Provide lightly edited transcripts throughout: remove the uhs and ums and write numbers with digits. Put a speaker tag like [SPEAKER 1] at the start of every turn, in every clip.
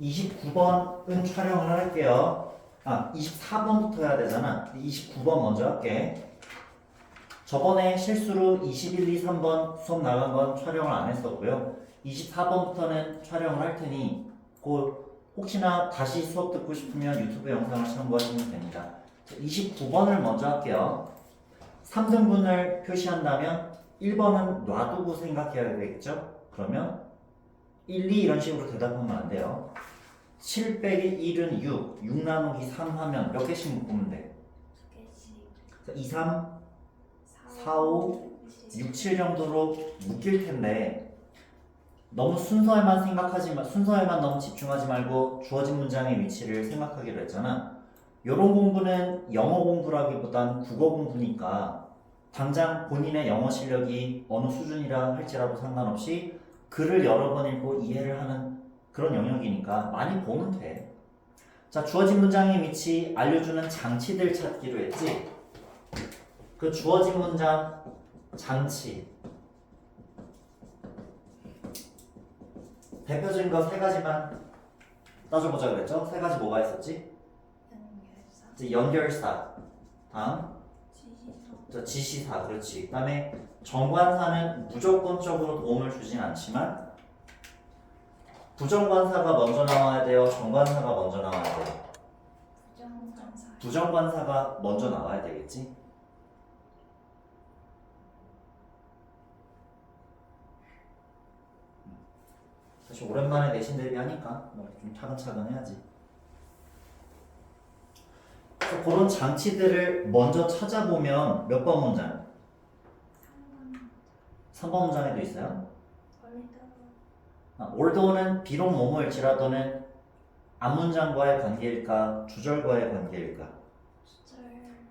[SPEAKER 1] 29번은 촬영을 할게요. 24번부터 해야 되잖아. 29번 먼저 할게. 저번에 실수로 21, 2, 3번 수업 나간 건 촬영을 안 했었고요. 24번부터는 촬영을 할 테니 혹시나 다시 수업 듣고 싶으면 유튜브 영상을 참고하시면 됩니다. 29번을 먼저 할게요. 3등분을 표시한다면 1번은 놔두고 생각해야 되겠죠? 그러면 1, 2 이런 식으로 대답하면 안 돼요. 7 빼기 1은 6, 6 나누기 3 하면 몇 개씩 묶으면 돼? 2, 3, 4, 5, 6, 7 정도로 묶일 텐데 너무 순서에만 너무 집중하지 말고 주어진 문장의 위치를 생각하기로 했잖아. 이런 공부는 영어 공부라기보단 국어 공부니까 당장 본인의 영어 실력이 어느 수준이라 할지라도 상관없이 글을 여러 번 읽고 이해를 하는 그런 영역이니까 많이 보면 돼. 자, 주어진 문장의 위치 알려주는 장치들 찾기로 했지? 그 주어진 문장 장치 대표적인 거 세 가지만 따져보자 그랬죠? 세 가지 뭐가 있었지? 연결사. 다음 지시사. 그렇지. 그 다음에 정관사는 무조건적으로 도움을 주진 않지만 부정관사가 먼저 나와야 돼요? 정관사가 먼저 나와야 돼요? 부정관사가 먼저 나와야 되겠지? 사실 오랜만에 내신 대비하니까 좀 차근차근 해야지. 그래서 그런 장치들을 먼저 찾아보면 몇 번 문장? 3번 문장에도 있어요? 올더는 비록 뭐뭐일지라도는 앞문장과의 관계일까? 주절과의 관계일까?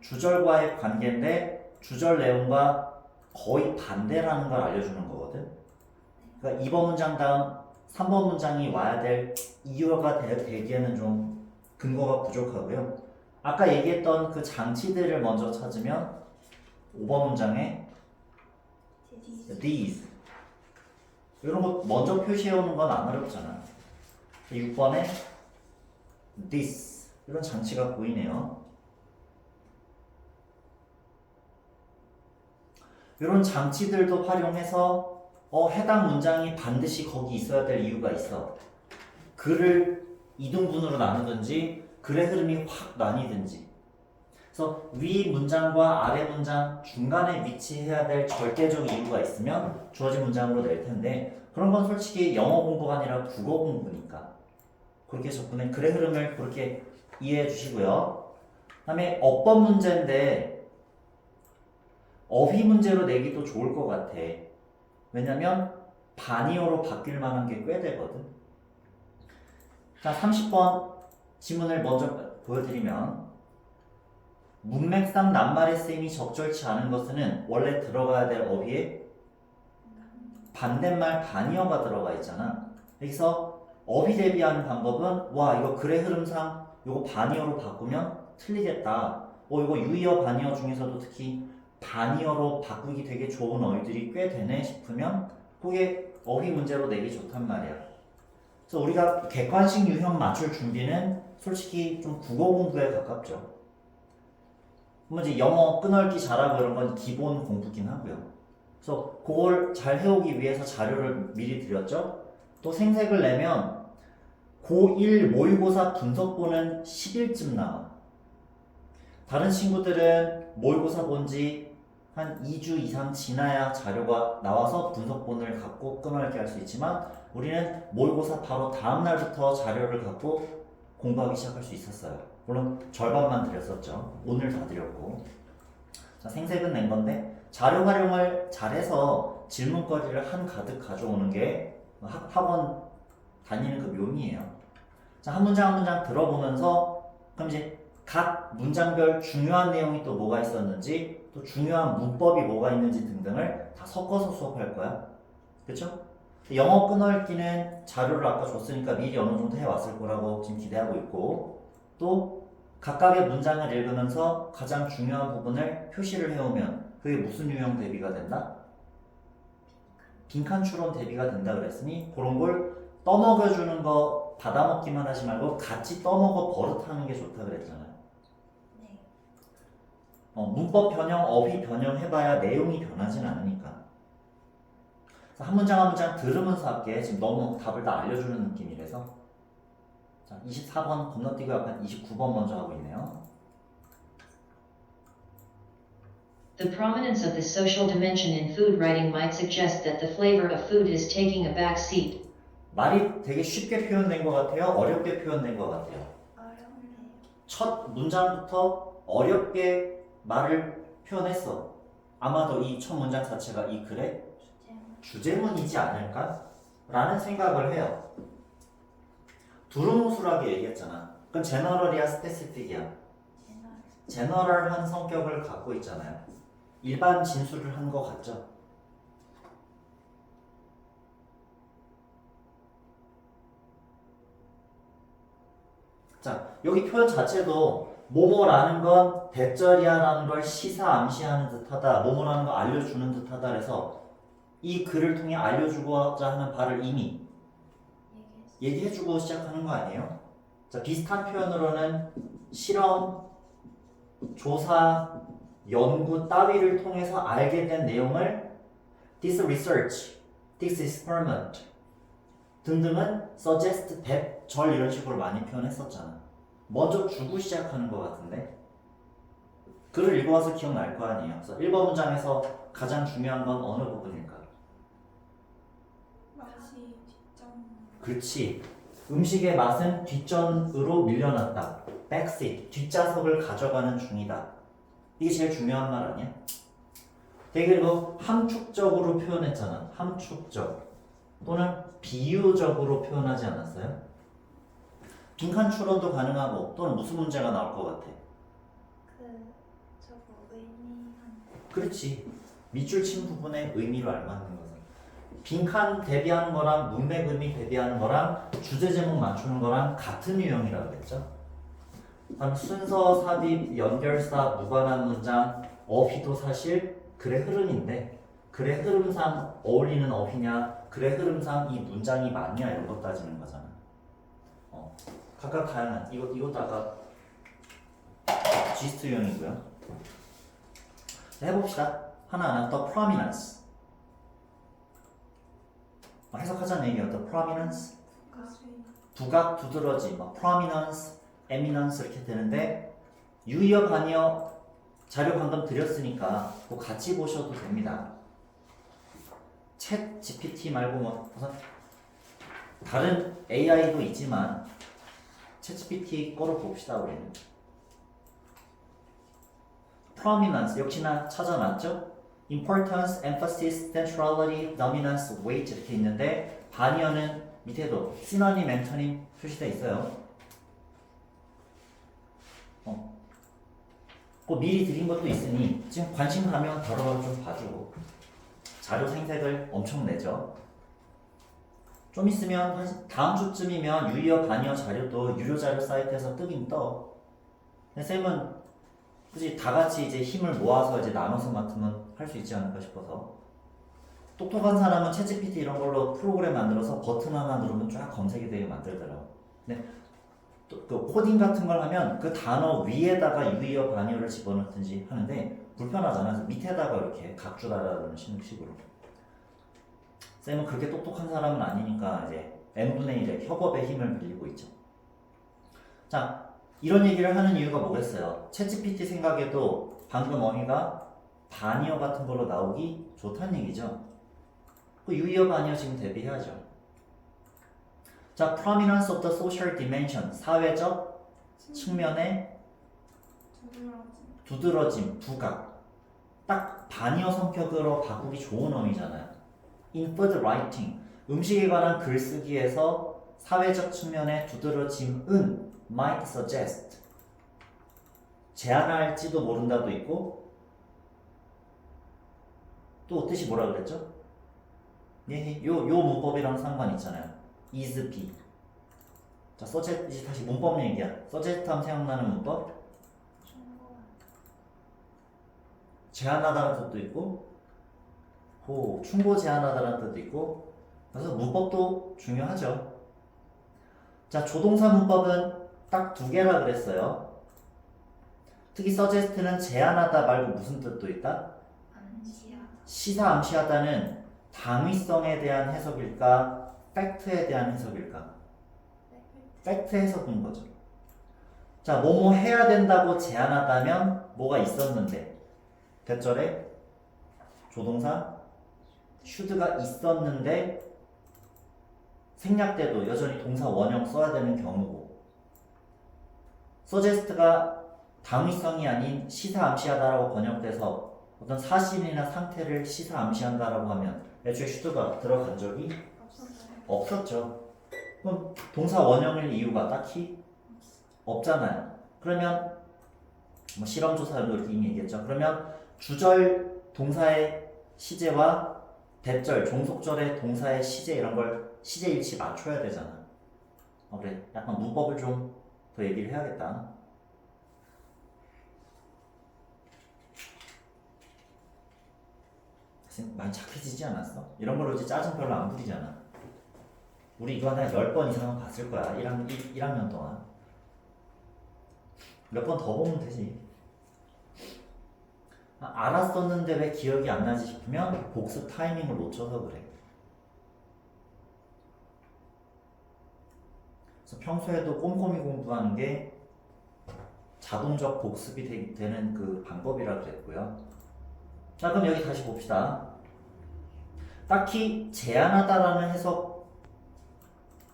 [SPEAKER 1] 주절과의 관계인데 주절 내용과 거의 반대라는 걸 알려주는 거거든. 그러니까 2번 문장 다음 3번 문장이 와야 될 이유가 되기에는 좀 근거가 부족하고요. 아까 얘기했던 그 장치들을 먼저 찾으면 5번 문장에 these 이런 거 먼저 표시해오는 건 안 어렵잖아. 6번에 this 이런 장치가 보이네요. 이런 장치들도 활용해서 해당 문장이 반드시 거기 있어야 될 이유가 있어. 글을 이등분으로 나누든지 글의 흐름이 확 나뉘든지. 그래서 위 문장과 아래 문장 중간에 위치해야 될 절대적 이유가 있으면 주어진 문장으로 낼 텐데 그런 건 솔직히 영어 공부가 아니라 국어 공부니까 그렇게 접근해 글의 흐름을 그렇게 이해해 주시고요. 그 다음에 어법 문제인데 어휘 문제로 내기도 좋을 것 같아. 왜냐면 반이어로 바뀔 만한 게 꽤 되거든. 자, 30번 지문을 먼저 보여드리면 문맥상 낱말의 쓰임이 적절치 않은 것은 원래 들어가야 될 어휘에 반대말 반이어가 들어가 있잖아. 여기서 어휘 대비하는 방법은 이거 글의 흐름상 이거 반이어로 바꾸면 틀리겠다. 이거 유의어 반이어 중에서도 특히 반이어로 바꾸기 되게 좋은 어휘들이 꽤 되네 싶으면 그게 어휘 문제로 내기 좋단 말이야. 그래서 우리가 객관식 유형 맞출 준비는 솔직히 좀 국어 공부에 가깝죠. 이제 영어 끊어읽기 잘하고 이런 건 기본 공부긴 하고요. 그래서 그걸 잘 해오기 위해서 자료를 미리 드렸죠. 또 생색을 내면 고1 모의고사 분석본은 10일쯤 나와. 다른 친구들은 모의고사 본지 한 2주 이상 지나야 자료가 나와서 분석본을 갖고 끊어읽기 할 수 있지만 우리는 모의고사 바로 다음 날부터 자료를 갖고 공부하기 시작할 수 있었어요. 물론 절반만 드렸었죠. 오늘 다 드렸고. 자, 생색은 낸 건데 자료 활용을 잘해서 질문거리를 한가득 가져오는 게 학원 다니는 그 묘미예요. 자, 한 문장 한 문장 들어보면서 그럼 이제 각 문장별 중요한 내용이 또 뭐가 있었는지 또 중요한 문법이 뭐가 있는지 등등을 다 섞어서 수업할 거야. 그쵸? 영어 끊어읽기는 자료를 아까 줬으니까 미리 어느 정도 해왔을 거라고 지금 기대하고 있고 또 각각의 문장을 읽으면서 가장 중요한 부분을 표시를 해오면 그게 무슨 유형 대비가 된다? 빈칸 추론 대비가 된다 그랬으니 그런 걸 떠먹여주는 거 받아먹기만 하지 말고 같이 떠먹어 버릇하는 게 좋다 그랬잖아요.
[SPEAKER 2] 네.
[SPEAKER 1] 문법 변형, 어휘 변형 해봐야 내용이 변하진 않으니까. 그래서 한 문장 한 문장 들으면서 할게. 지금 너무 답을 다 알려주는 느낌이라서. 자, 24번 건너뛰고 약간 29번 먼저 하고 있네요.
[SPEAKER 3] The prominence of the social dimension in food writing might suggest that the flavor of food is taking a back seat.
[SPEAKER 1] 말이 되게 쉽게 표현된 것 같아요? 어렵게 표현된 것 같아요?
[SPEAKER 2] 어렵네요.
[SPEAKER 1] 첫 문장부터 어렵게 말을 표현했어. 아마도 이 첫 문장 자체가 이 글의 주제문이지 않을까? 라는 생각을 해요. 두루뭉술하게 얘기했잖아. 그건 제너럴이야, 스페시픽이야? 제너럴한 성격을 갖고 있잖아요. 일반 진술을 한 것 같죠? 자, 여기 표현 자체도 뭐뭐라는 건 대절이야라는 걸 시사 암시하는 듯하다, 뭐뭐라는 거 알려주는 듯하다 그래서 이 글을 통해 알려주고자 하는 바를 이미 얘기해주고 시작하는 거 아니에요? 자, 비슷한 표현으로는 실험, 조사, 연구 따위를 통해서 알게 된 내용을 this research, this experiment 등등은 suggest that, 절 이런 식으로 많이 표현했었잖아. 먼저 주고 시작하는 것 같은데 글을 읽어와서 기억날 거 아니에요. 그래서 1번 문장에서 가장 중요한 건 어느 부분일까?
[SPEAKER 2] 맛이 뒷점.
[SPEAKER 1] 그렇지. 음식의 맛은 뒷전으로 밀려났다. backseat, 뒷좌석을 가져가는 중이다. 이게 제일 중요한 말 아니야? 되게 그리고 함축적으로 표현했잖아. 함축적 또는 비유적으로 표현하지 않았어요? 빈칸 추론도 가능하고 또는 무슨 문제가 나올 것 같아?
[SPEAKER 2] 저거 의미한.
[SPEAKER 1] 그렇지. 밑줄 친 부분의 의미로 알맞는 것은 빈칸 대비하는 거랑 문맥 의미 대비하는 거랑 주제 제목 맞추는 거랑 같은 유형이라고 그랬죠. 다음 순서, 삽입, 연결사, 무관한 문장, 어휘도 사실 글의 흐름인데 글의 흐름상 어울리는 어휘냐, 글의 흐름상 이 문장이 맞냐 이런 거 따지는 거잖아. 각각 다양한 이것도 아까 지스트 유형이고요. 자, 해봅시다. 하나하나 the prominence. 해석하자는 얘기예요. the prominence. 부각, 두드러짐, prominence, eminence 이렇게 되는데 유의어, 반의어 자료 방금 드렸으니까 뭐 같이 보셔도 됩니다. 챗 GPT 말고 뭐 우선 다른 AI도 있지만 챗 GPT 거로 봅시다 우리는. prominence 역시나 찾아놨죠? importance, emphasis, centrality, dominance, weight 이렇게 있는데 반의어는 밑에도 시노님, 앤토님 표시되어 있어요. 그 미리 드린 것도 있으니 지금 관심 가면 바로바로 좀 봐주고 자료 생색을 엄청 내죠. 좀 있으면 한 다음 주쯤이면 유의어, 반의어 자료도 유료 자료 사이트에서 뜨긴 떠. 근데 쌤은 굳이 다 같이 이제 힘을 모아서 이제 나눠서 맡으면 할 수 있지 않을까 싶어서 똑똑한 사람은 챗GPT 이런 걸로 프로그램 만들어서 버튼 하나 누르면 쫙 검색이 되게 만들더라고. 근데 또 그 코딩 같은 걸 하면 그 단어 위에다가 유의어, 반의어를 집어넣든지 하는데 불편하잖아. 그래서 밑에다가 이렇게 각주 달아주는 식으로. 쌤은 그렇게 똑똑한 사람은 아니니까 이제 n분의 1의 협업의 힘을 빌리고 있죠. 자, 이런 얘기를 하는 이유가 뭐겠어요? 챗GPT 생각에도 방금 어휘가 반의어 같은 걸로 나오기 좋다는 얘기죠. 그 유의어, 반의어 지금 대비해야죠. 자, prominence of the social dimension, 사회적 측면의 두드러짐, 부각. 딱 반의어 성격으로 바꾸기 좋은 어휘잖아요. in food writing, 음식에 관한 글쓰기에서 사회적 측면의 두드러짐은 might suggest, 제안할지도 모른다도 있고 또 뜻이 뭐라 그랬죠? 요 문법이랑 상관 있잖아요. is be. 자, 서제트 다시 문법 얘기야. 서제트 하면 생각나는 문법. 제안하다는 뜻도 있고, 충고 제안하다는 뜻도 있고, 그래서 문법도 중요하죠. 자, 조동사 문법은 딱 두 개라 그랬어요. 특히 suggest는 제안하다 말고 무슨 뜻도 있다?
[SPEAKER 2] 암시하다.
[SPEAKER 1] 시사 암시하다는 당위성에 대한 해석일까? 팩트에 대한 해석일까? 팩트 해석인 거죠. 자, 뭐뭐 해야 된다고 제안하다면 뭐가 있었는데 대절에 조동사 should가 있었는데 생략돼도 여전히 동사 원형 써야 되는 경우고 suggest가 당위성이 아닌 시사 암시하다라고 번역돼서 어떤 사실이나 상태를 시사 암시한다라고 하면 애초에 should가 들어간 적이
[SPEAKER 2] 없었어요.
[SPEAKER 1] 없었죠. 그럼 동사 원형일 이유가 딱히 없잖아요. 그러면 뭐 실험조사도 이렇게 이미 얘기했죠. 그러면 주절 동사의 시제와 대절, 종속절의 동사의 시제 이런 걸 시제 일치 맞춰야 되잖아. 그래, 약간 문법을 좀 더 얘기를 해야겠다. 많이 착해지지 않았어? 이런 걸로 이제 짜증 별로 안 부리잖아. 우리 이거 한 10번 이상은 봤을 거야. 1학년 동안. 몇 번 더 보면 되지. 알았었는데 왜 기억이 안 나지 싶으면 복습 타이밍을 놓쳐서 그래. 그래서 평소에도 꼼꼼히 공부하는 게 자동적 복습이 되는 그 방법이라 그랬고요. 자, 그럼 여기 다시 봅시다. 딱히 제한하다라는 해석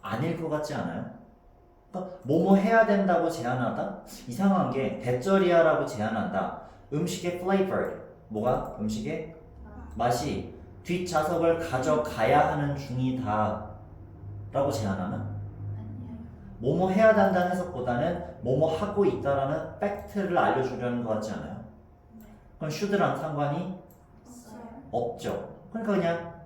[SPEAKER 1] 아닐 것 같지 않아요? 그러니까 뭐뭐 해야 된다고 제한하다? 이상한 게 대절이야라고 제한한다. 음식의 flavor, 뭐가? 음식의 맛이 뒷좌석을 가져가야 하는 중이다 라고 제한하나?
[SPEAKER 2] 아니요.
[SPEAKER 1] 뭐뭐 해야 된다는 해석보다는 뭐뭐 하고 있다라는 팩트를 알려주려는 것 같지 않아요?
[SPEAKER 2] 네.
[SPEAKER 1] 그럼 should랑 상관이
[SPEAKER 2] 없어요.
[SPEAKER 1] 없죠. 그러니까 그냥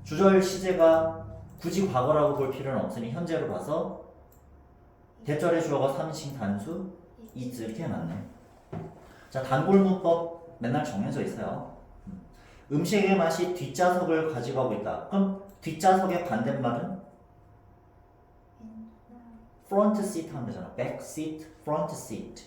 [SPEAKER 1] 주절 시제가 굳이 과거라고 볼 필요는 없으니 현재로 봐서 대절의 주어가 3인칭 단수 is 이렇게 해놨네. 자, 단골 문법 맨날 정해져 있어요. 음식의 맛이 뒷좌석을 가지고 가고 있다. 그럼 뒷좌석의 반대말은 front seat 하면 되잖아. back seat, front seat.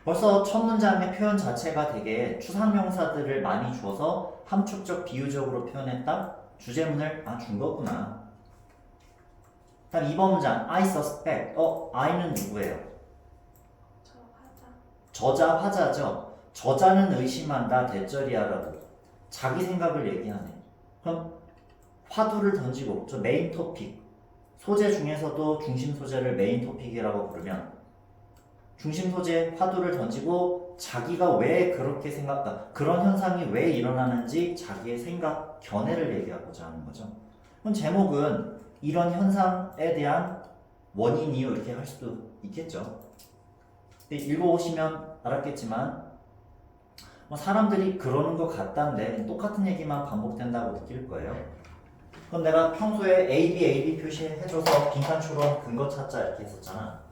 [SPEAKER 1] 벌써 첫 문장의 표현 자체가 되게 추상명사들을 많이 주어서 함축적 비유적으로 표현했다. 주제문을 준 거구나. 다음 2번 문장 I suspect. I는 누구예요?
[SPEAKER 2] 저 화자.
[SPEAKER 1] 저자 화자죠. 저자는 의심한다. 대절이야라고 자기 생각을 얘기하네. 그럼 화두를 던지고 저 메인 토픽 소재 중에서도 중심 소재를 메인 토픽이라고 부르면 중심 소재 화두를 던지고 자기가 왜 그렇게 생각다 그런 현상이 왜 일어나는지 자기의 생각 견해를 얘기하고자 하는 거죠. 그럼 제목은 이런 현상에 대한 원인 이유 이렇게 할 수도 있겠죠. 근데 읽어보시면 알았겠지만 사람들이 그러는 것 같다는데 똑같은 얘기만 반복된다고 느낄 거예요. 그럼 내가 평소에 A, B 표시해줘서 빈칸처럼 근거 찾자 이렇게 했었잖아.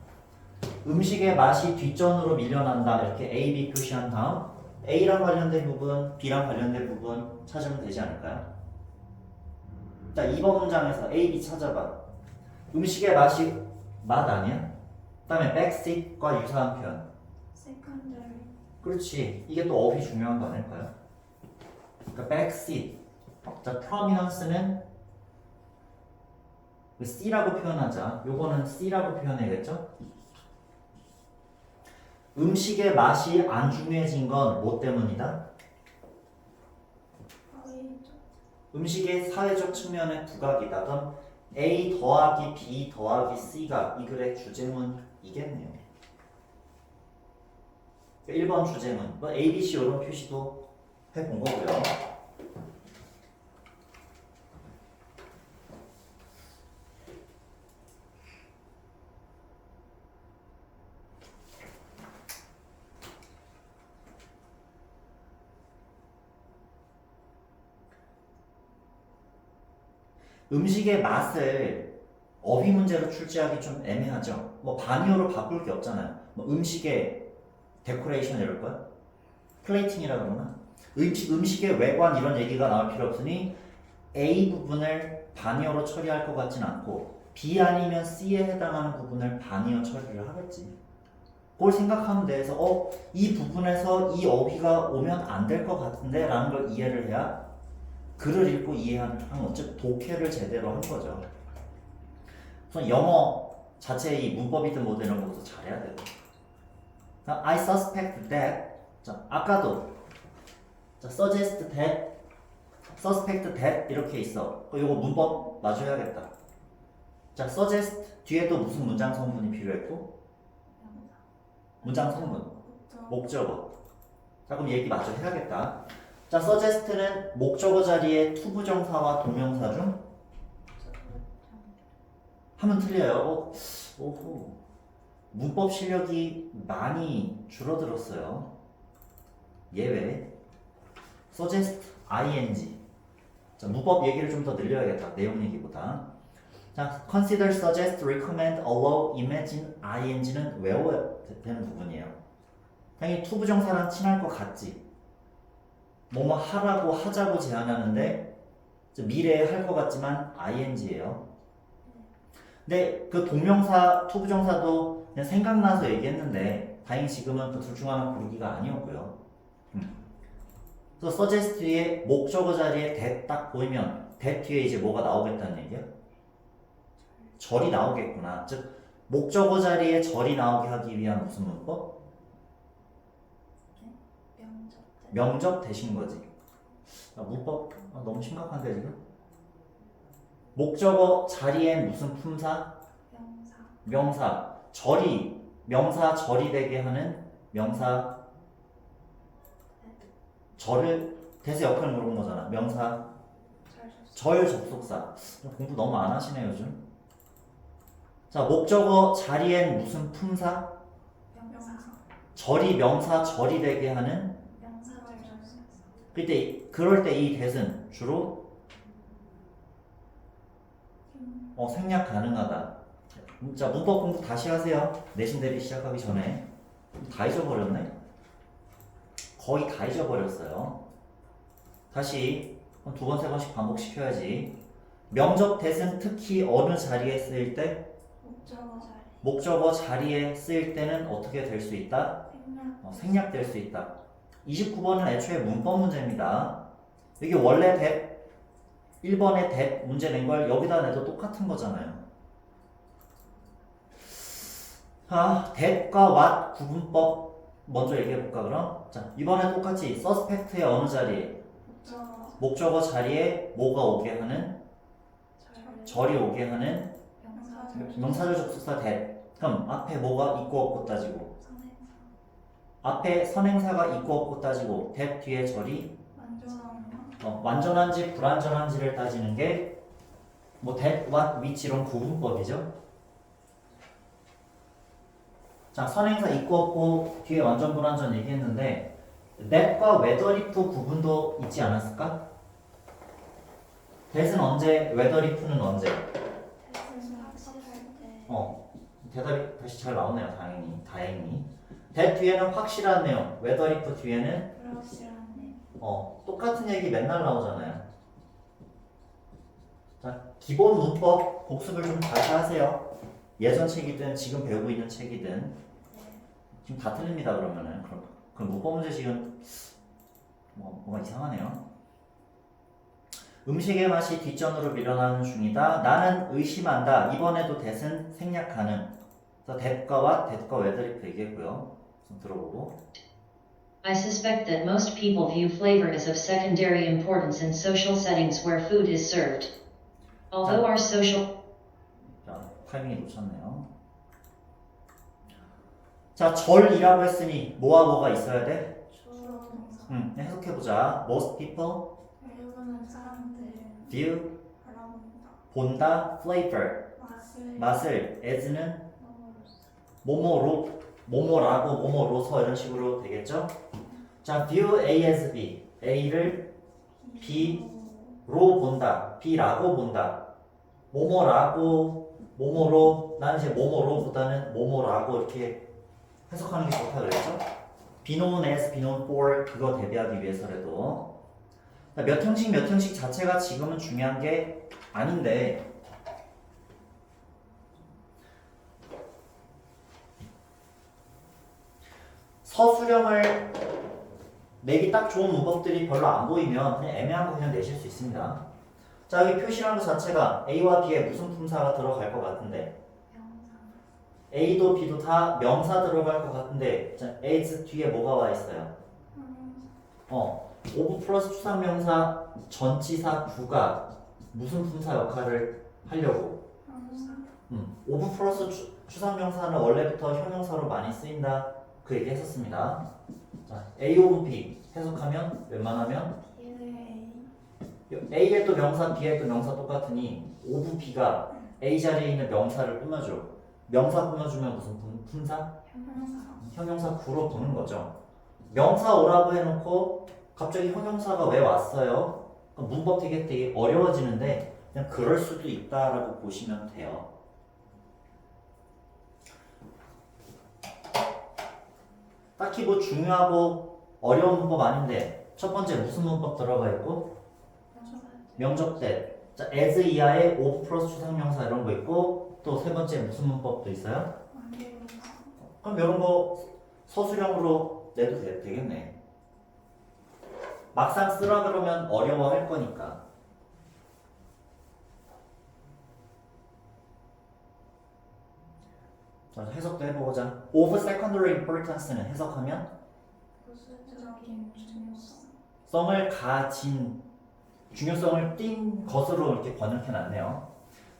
[SPEAKER 1] 음식의 맛이 뒷전으로 밀려난다 이렇게 A, B 표시한 다음 A랑 관련된 부분, B랑 관련된 부분 찾으면 되지 않을까요? 자, 2번 문장에서 A, B 찾아봐. 음식의 맛이 맛 아니야? 그 다음에 backseat과 유사한 표현.
[SPEAKER 2] secondary.
[SPEAKER 1] 그렇지. 이게 또 업이 중요한 거 아닐까요? 그러니까 backseat. 자, prominence는 C라고 표현하자. 요거는 C라고 표현해야겠죠? 음식의 맛이 안 중요해진 건 뭐 때문이다? 음식의 사회적 측면의 부각이다. 그럼 A 더하기 B 더하기 C가 이 글의 주제문이겠네요. 1번 주제문. A, B, C 이런 표시도 해본 거고요. 음식의 맛을 어휘 문제로 출제하기 좀 애매하죠. 뭐 반의어로 바꿀 게 없잖아요. 뭐 음식의 데코레이션 이럴 거야? 플레이팅이라 그러나? 음식의 외관 이런 얘기가 나올 필요 없으니 A 부분을 반이어로 처리할 것 같진 않고 B 아니면 C에 해당하는 부분을 반이어 처리를 하겠지. 그걸 생각하면 돼. 그래서 이 부분에서 이 어휘가 오면 안 될 것 같은데 라는 걸 이해를 해야 글을 읽고 이해하는 즉 독해를 제대로 한 거죠. 그래서 영어 자체의 이 문법이든 뭐든 이런 것도 잘해야 돼요. I suspect that. 자, 아까도 자, suggest that, suspect that 이렇게 있어. 이거 문법 마저 해야겠다. 자, suggest 뒤에도 무슨 문장 성분이 필요했고 문장 성분, 목적어. 자, 그럼 얘기 마저 해야겠다. 자, suggest는 목적어 자리에 투부정사와 동명사 중 하면 틀려요. 오호. 문법 실력이 많이 줄어들었어요. 예외. suggest, ing. 자, 문법 얘기를 좀 더 늘려야겠다. 내용 얘기보다. 자, consider, suggest, recommend, allow, imagine, ing는 외워야 되는 부분이에요. 당연히 투부정사랑 친할 것 같지. 뭐뭐 하라고 하자고 제안하는데 미래에 할 것 같지만 ing예요. 근데 그 동명사, 투부정사도 그냥 생각나서 얘기했는데 다행히 지금은 그 둘 중 하나 고르기가 아니었고요. 그래서 suggest 뒤에 목적어 자리에 that 딱 보이면 that 뒤에 이제 뭐가 나오겠다는 얘기야? 절이 나오겠구나. 즉 목적어 자리에 절이 나오게 하기 위한 무슨 문법? 명적 대신 거지. 문법 너무 심각한데 지금? 목적어 자리엔 무슨 품사? 명사. 절이 명사 절이 되게 하는 명사 절을 대세 역할을 물어본 거잖아. 명사 절 접속사. 공부 너무 안 하시네 요즘. 자, 목적어 자리엔 무슨 품사? 절이 명사 절이 되게 하는 그럴 때 이 that은 주로 생략 가능하다. 자, 문법 공부 다시 하세요. 내신 대비 시작하기 전에. 다 잊어버렸네. 거의 다 잊어버렸어요. 다시 두 번, 세 번씩 반복시켜야지. 명적 that은 특히 어느 자리에 쓰일 때? 목적어 자리에 쓰일 때는 어떻게 될 수 있다? 생략될 수 있다. 29번은 애초에 문법 문제입니다. 여기 원래 that 1번에 that 문제 낸 걸 여기다 내도 똑같은 거잖아요. that과 what 구분법 먼저 얘기해볼까 그럼? 자, 이번에 똑같이 suspect의 어느 자리에? 목적어 자리에 뭐가 오게 하는? 절이 오게 하는? 명사절 접속사 that. 그럼 앞에 뭐가 있고 없고 따지고 앞에 선행사가 있고 없고 따지고 that 뒤에 절이 완전한지 불완전한지를 따지는 게 뭐 that, what, which 이런 구분법이죠. 자, 선행사 있고 없고 뒤에 완전 불완전 얘기했는데 that과 whether if 구분도 있지 않았을까? that은 언제, whether if는 언제? 대답이 다시 잘 나오네요. 다행히. that 뒤에는 확실한 내용, whether if 뒤에는 똑같은 얘기 맨날 나오잖아요. 자, 기본 문법 복습을 좀 다시 하세요. 예전 책이든 지금 배우고 있는 책이든 지금 다 틀립니다. 그러면은 그럼 문법 문제 지금 뭐가 이상하네요. 음식의 맛이 뒷전으로 밀어나는 중이다. 나는 의심한다. 이번에도 that은 생략 가능. 그래서 that과 whether if 얘기했고요. 좀 들어보고.
[SPEAKER 3] I suspect that most people view flavor as of secondary importance in social settings where food is served. Although our social
[SPEAKER 1] 자, 타이밍이 놓쳤네요. 자, 절이라고 했으니 뭐가 있어야 돼? 해석해보자. Most people view 본다 flavor 맛을 as는 뭐뭐라고 뭐뭐로서 이런 식으로 되겠죠? 자, view A as B. A를 B로 본다. B라고 본다. 뭐뭐라고 뭐뭐로 난 이제 뭐뭐로보다는 뭐뭐라고 이렇게 해석하는 게 좋다 그랬죠? be known as, be known for 그거 대비하기 위해서라도 몇 형식 자체가 지금은 중요한 게 아닌데 서술형을 내기 딱 좋은 문법들이 별로 안 보이면 그냥 애매한 거 그냥 내실 수 있습니다. 자, 여기 표시한 것 자체가 A와 B에 무슨 품사가 들어갈 것 같은데
[SPEAKER 2] 명사.
[SPEAKER 1] A도 B도 다 명사 들어갈 것 같은데 자, as 뒤에 뭐가 와 있어요? 오브 플러스 추상명사 전치사 구가 무슨 품사 역할을 하려고?
[SPEAKER 2] 명사.
[SPEAKER 1] 오브 플러스 추상명사는 원래부터 형용사로 많이 쓰인다 그 얘기 했었습니다. 자, A 오브 B 해석하면 웬만하면 A에 또 명사 B에 또 명사 똑같으니 오브 B가 A 자리에 있는 명사를 꾸며줘. 명사 꾸며주면 무슨 품사?
[SPEAKER 2] 명사.
[SPEAKER 1] 형용사 구로 보는 거죠. 명사 오라고 해놓고 갑자기 형용사가 왜 왔어요? 문법 되게 어려워지는데 그냥 그럴 수도 있다라고 보시면 돼요. 딱히 뭐 중요하고 어려운 문법 아닌데 첫 번째 무슨 문법 들어가 있고 명적대 자 as 이하의 of 플러스 추상명사 이런 거 있고 또 세 번째 무슨 문법도 있어요? 그럼 이런 거 서술형으로 내도 되겠네. 막상 쓰라 그러면 어려워할 거니까. 자, 해석도 해보자. Of secondary importance는 해석하면
[SPEAKER 2] 부수적인 중요성.
[SPEAKER 1] 성을 가진 중요성을 띈 것으로 이렇게 번역해놨네요.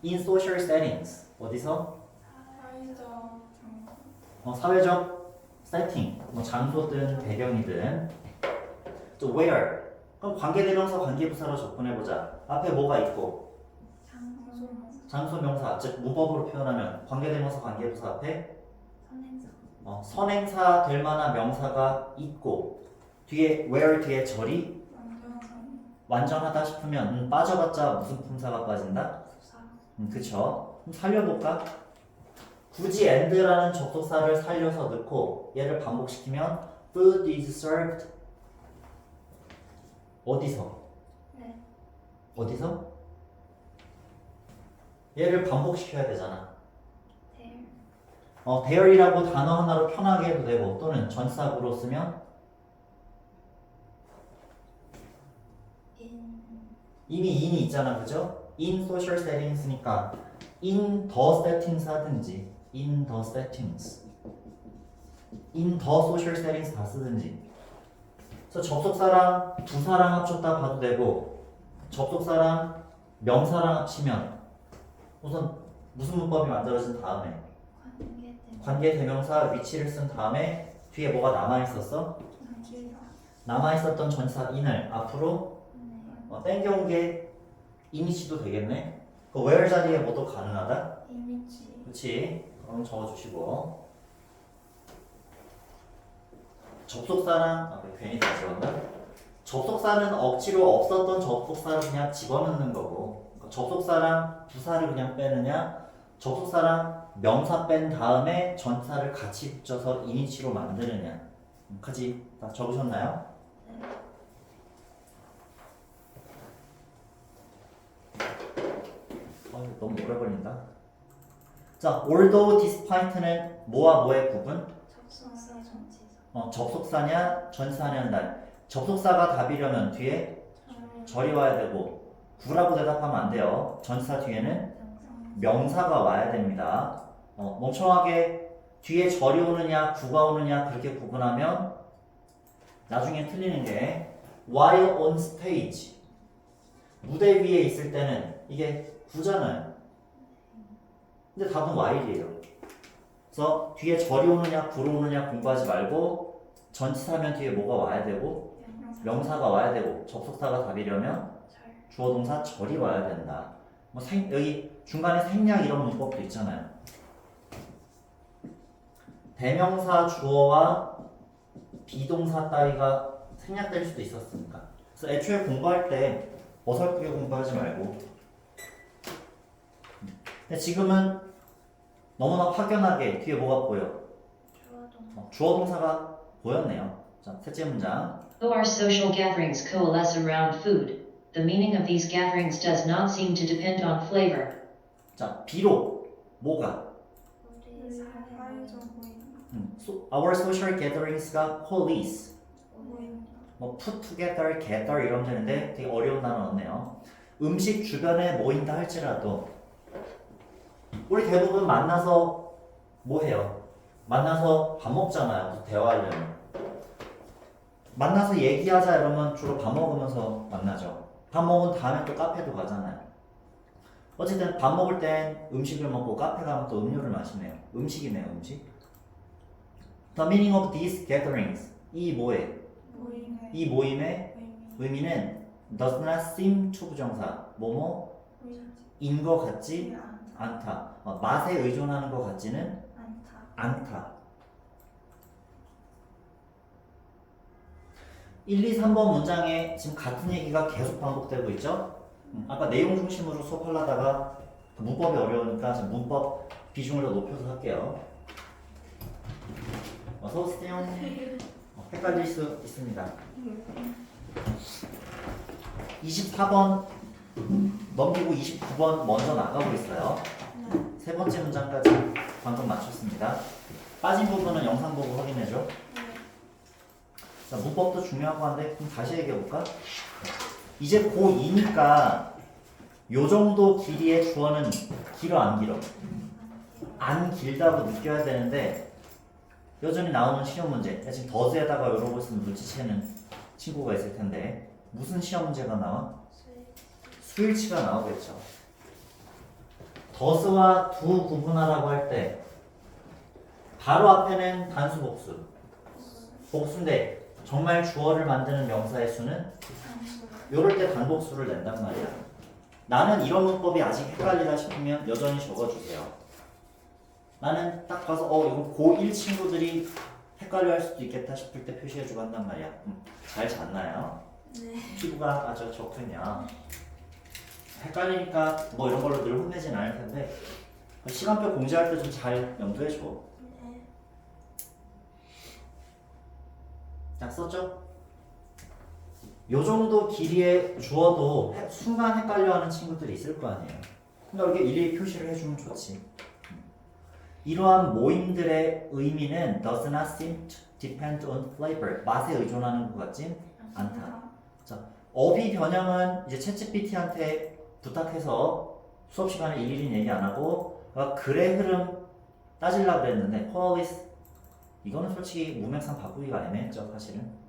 [SPEAKER 1] In social settings 어디서? 사회적 세팅, 뭐 장소든 배경이든 또 where 그럼 관계대명사 관계부사로 접근해보자. 앞에 뭐가 있고 장소명사 즉 문법으로 표현하면 관계대명사 관계부사 앞에
[SPEAKER 2] 선행사.
[SPEAKER 1] 선행사 될 만한 명사가 있고 뒤에 where 뒤에 절이 완전하다 싶으면 빠져봤자 무슨 품사가 빠진다?
[SPEAKER 2] 부사.
[SPEAKER 1] 그쵸? 그럼 살려볼까? 굳이 and라는 접속사를 살려서 넣고 얘를 반복시키면 food is served 어디서?
[SPEAKER 2] 네.
[SPEAKER 1] 어디서? 얘를 반복시켜야 되잖아.
[SPEAKER 2] there.
[SPEAKER 1] there이라고 단어 하나로 편하게 해도 되고 또는 전사구로 쓰면
[SPEAKER 2] in.
[SPEAKER 1] 이미 in이 있잖아, 그죠? in social settings니까 in the settings 하든지 in the settings in the social settings 다 쓰든지 그래서 접속사랑 부사랑 합쳤다 봐도 되고 접속사랑 명사랑 합치면 우선 무슨 문법이 만들어진 다음에 관계대명사 위치를 쓴 다음에 뒤에 뭐가 남아있었어? 남아있었던 전사 in을 앞으로 땡겨온 게 이미지도 되겠네. 그 where 자리에 뭐도 가능하다?
[SPEAKER 2] 이미지.
[SPEAKER 1] 그렇지. 그럼 적어주시고 접속사랑 괜히 다 적었나? 접속사는 억지로 없었던 접속사를 그냥 집어넣는 거고 그러니까 접속사랑 부사를 그냥 빼느냐 접속사랑 명사 뺀 다음에 전사를 같이 붙여서 이니치로 만드느냐 까지 다 적으셨나요? 너무 오래 걸린다. 자, although despite는 뭐와 뭐의 구분?
[SPEAKER 2] 접속사 전치사.
[SPEAKER 1] 접속사냐 전사냐는 날. 접속사가 답이려면 뒤에 절이 와야 되고 구라고 대답하면 안 돼요. 전사 뒤에는 명사가 와야 됩니다. 멍청하게 뒤에 절이 오느냐 구가 오느냐 그렇게 구분하면 나중에 틀리는 게 while on stage 무대 위에 있을 때는 이게 구잖아요. 근데 답은 while이에요. 그래서 뒤에 절이 오느냐 구로 오느냐 공부하지 말고 전치사면 뒤에 뭐가 와야 되고 명사가 와야 되고 접속사가 답이려면 주어 동사 절이 와야 된다. 여기 중간에 생략 이런 문법도 있잖아요. 대명사 주어와 비동사 따위가 생략될 수도 있었으니까. 그래서 애초에 공부할 때 어설프게 공부하지 말고. 근데 지금은 너무나 확연하게 뒤에 뭐가 보여? 주어 동사가 보였네요. 자, 셋째 문장.
[SPEAKER 3] Though our social gatherings coalesce around food, the meaning of these gatherings does not seem to depend on flavor.
[SPEAKER 1] 자, 비록 뭐가
[SPEAKER 2] 우리 사회적
[SPEAKER 1] our social gatherings,가 coalesce
[SPEAKER 2] 모임.
[SPEAKER 1] 뭐 put together, gather 이러면 되는데 되게 어려운 단어 넣었네요. 음식 주변에 모인다 할지라도 우리 대부분 만나서 뭐 해요? 만나서 밥 먹잖아요. 대화하려면. 만나서 얘기하자 이러면 주로 밥 먹으면서 만나죠. 밥 먹은 다음에 또 카페도 가잖아요. 어쨌든 밥 먹을 땐 음식을 먹고 카페 가면 또 음료를 마시네요. 음식이네요, 음식. The meaning of these gatherings. 이 뭐에?
[SPEAKER 2] 모임의
[SPEAKER 1] 이 모임의
[SPEAKER 2] 의미.
[SPEAKER 1] 의미는 does not seem to 부정사 뭐뭐인 것 같지 않다. 맛에 의존하는 것 같지는 않다. 1, 2, 3번 문장에 지금 같은 얘기가 계속 반복되고 있죠? 아까 내용 중심으로 수업하려다가 문법이 어려우니까 지금 문법 비중을 더 높여서 할게요. 어서 오세요. 헷갈릴 수 있습니다. 24번 넘기고 29번 먼저 나가고 있어요. 세 번째 문장까지 방금 맞췄습니다. 빠진 부분은 영상 보고 확인해줘. 자, 문법도 중요하고 한데 그럼 다시 얘기해볼까? 이제 고2니까 요 정도 길이의 주어는 길어 안 길어? 안 길다고 느껴야 되는데 여전히 나오는 시험 문제. 지금 더즈에다가 이러고 있으면 눈치채는 친구가 있을 텐데 무슨 시험 문제가 나와? 수일치가 나오겠죠. 더스와 두 구분하라고 할 때 바로 앞에는 단수 복수. 복수인데 정말 주어를 만드는 명사의 수는 요럴 때 단복수를 낸단 말이야. 나는 이런 문법이 아직 헷갈리다 싶으면 여전히 적어주세요. 나는 딱 가서 이거 고1 친구들이 헷갈려 할 수도 있겠다 싶을 때 표시해주고 한단 말이야. 잘 잤나요?
[SPEAKER 2] 네.
[SPEAKER 1] 피부가 아주 좋군요. 헷갈리니까 뭐 이런 걸로 늘 혼내진 않을 텐데 시간표 공지할 때 좀 잘 염두해줘.
[SPEAKER 2] 네.
[SPEAKER 1] 딱 썼죠? 요 정도 길이의 주어도 순간 헷갈려하는 친구들이 있을 거 아니에요. 그러니까 이렇게 일일이 표시를 해주면 좋지. 이러한 모임들의 의미는 does not seem to depend on flavor. 맛에 의존하는 것 같진 않다. 자, 어휘 변형은 이제 챗GPT한테 부탁해서 수업 시간에 일일이 얘기 안 하고 글의 흐름 따지려고 그랬는데 coalesce 이거는 솔직히 문맥상 바꾸기가 애매했죠, 사실은.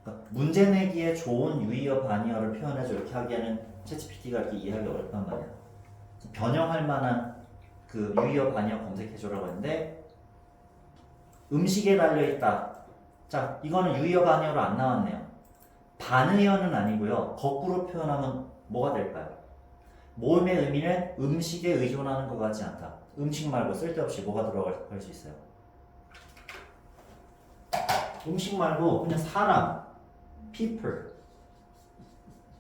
[SPEAKER 1] 그러니까 문제 내기에 좋은 유의어 반의어를 표현해서 이렇게 하기에는 챗GPT가 이렇게 이해하기 어렵단 말이야. 변형할 만한 그 유의어 반의어 검색해줘라고 했는데 음식에 달려있다. 자, 이거는 유의어 반의어로 안 나왔네요. 반의어는 아니고요. 거꾸로 표현하면 뭐가 될까요? 모임의 의미는 음식에 의존하는 것 같지 않다. 음식 말고 쓸데없이 뭐가 들어갈 수 있어요? 음식 말고 그냥 사람, people,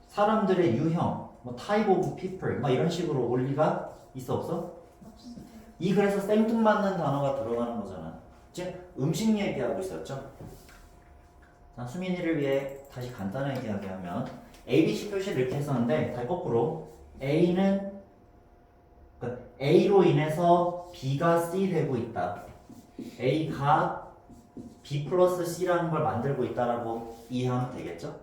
[SPEAKER 1] 사람들의 유형, 뭐 type of people, 막 이런 식으로 올 리가 있어 없어? 이 글에서 생뚱맞는 단어가 들어가는 거잖아. 지금 음식 얘기하고 있었죠? 자, 수민이를 위해 다시 간단하게 이야기하면 ABC 표시를 이렇게 했었는데 다시 거꾸로 A는 그러니까 A로 인해서 B가 C 되고 있다. A가 B 플러스 C라는 걸 만들고 있다라고 이해하면 되겠죠?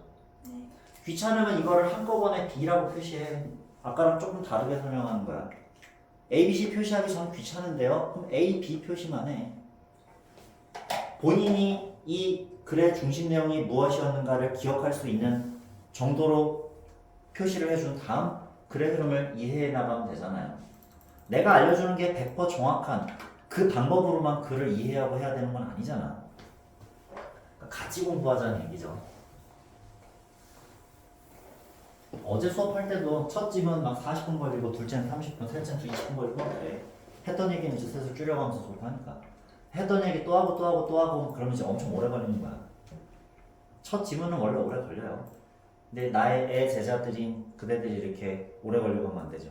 [SPEAKER 2] 네.
[SPEAKER 1] 귀찮으면 이거를 한꺼번에 B라고 표시해. 아까랑 조금 다르게 설명하는 거야. A, B, C 표시하기 전 귀찮은데요? 그럼 A, B 표시만 해. 본인이 이 글의 중심 내용이 무엇이었는가를 기억할 수 있는 정도로 표시를 해준 다음 글의 흐름을 이해해 나가면 되잖아요. 내가 알려주는 게 100% 정확한 그 방법으로만 글을 이해하고 해야 되는 건 아니잖아. 그러니까 같이 공부하자는 얘기죠. 어제 수업할 때도 첫 집은 막 40분 걸리고 둘째는 30분, 셋째는 20분 걸리고 그래. 했던 얘기는 이제 슬슬 줄여가면서 수업하니까 했던 얘기 또 하고 또 하고 또 하고 그러면 이제 엄청 오래 걸리는 거야. 첫 지문은 원래 오래 걸려요. 근데 나의 애 제자들인 그대들이 이렇게 오래 걸리고 하면 안 되죠.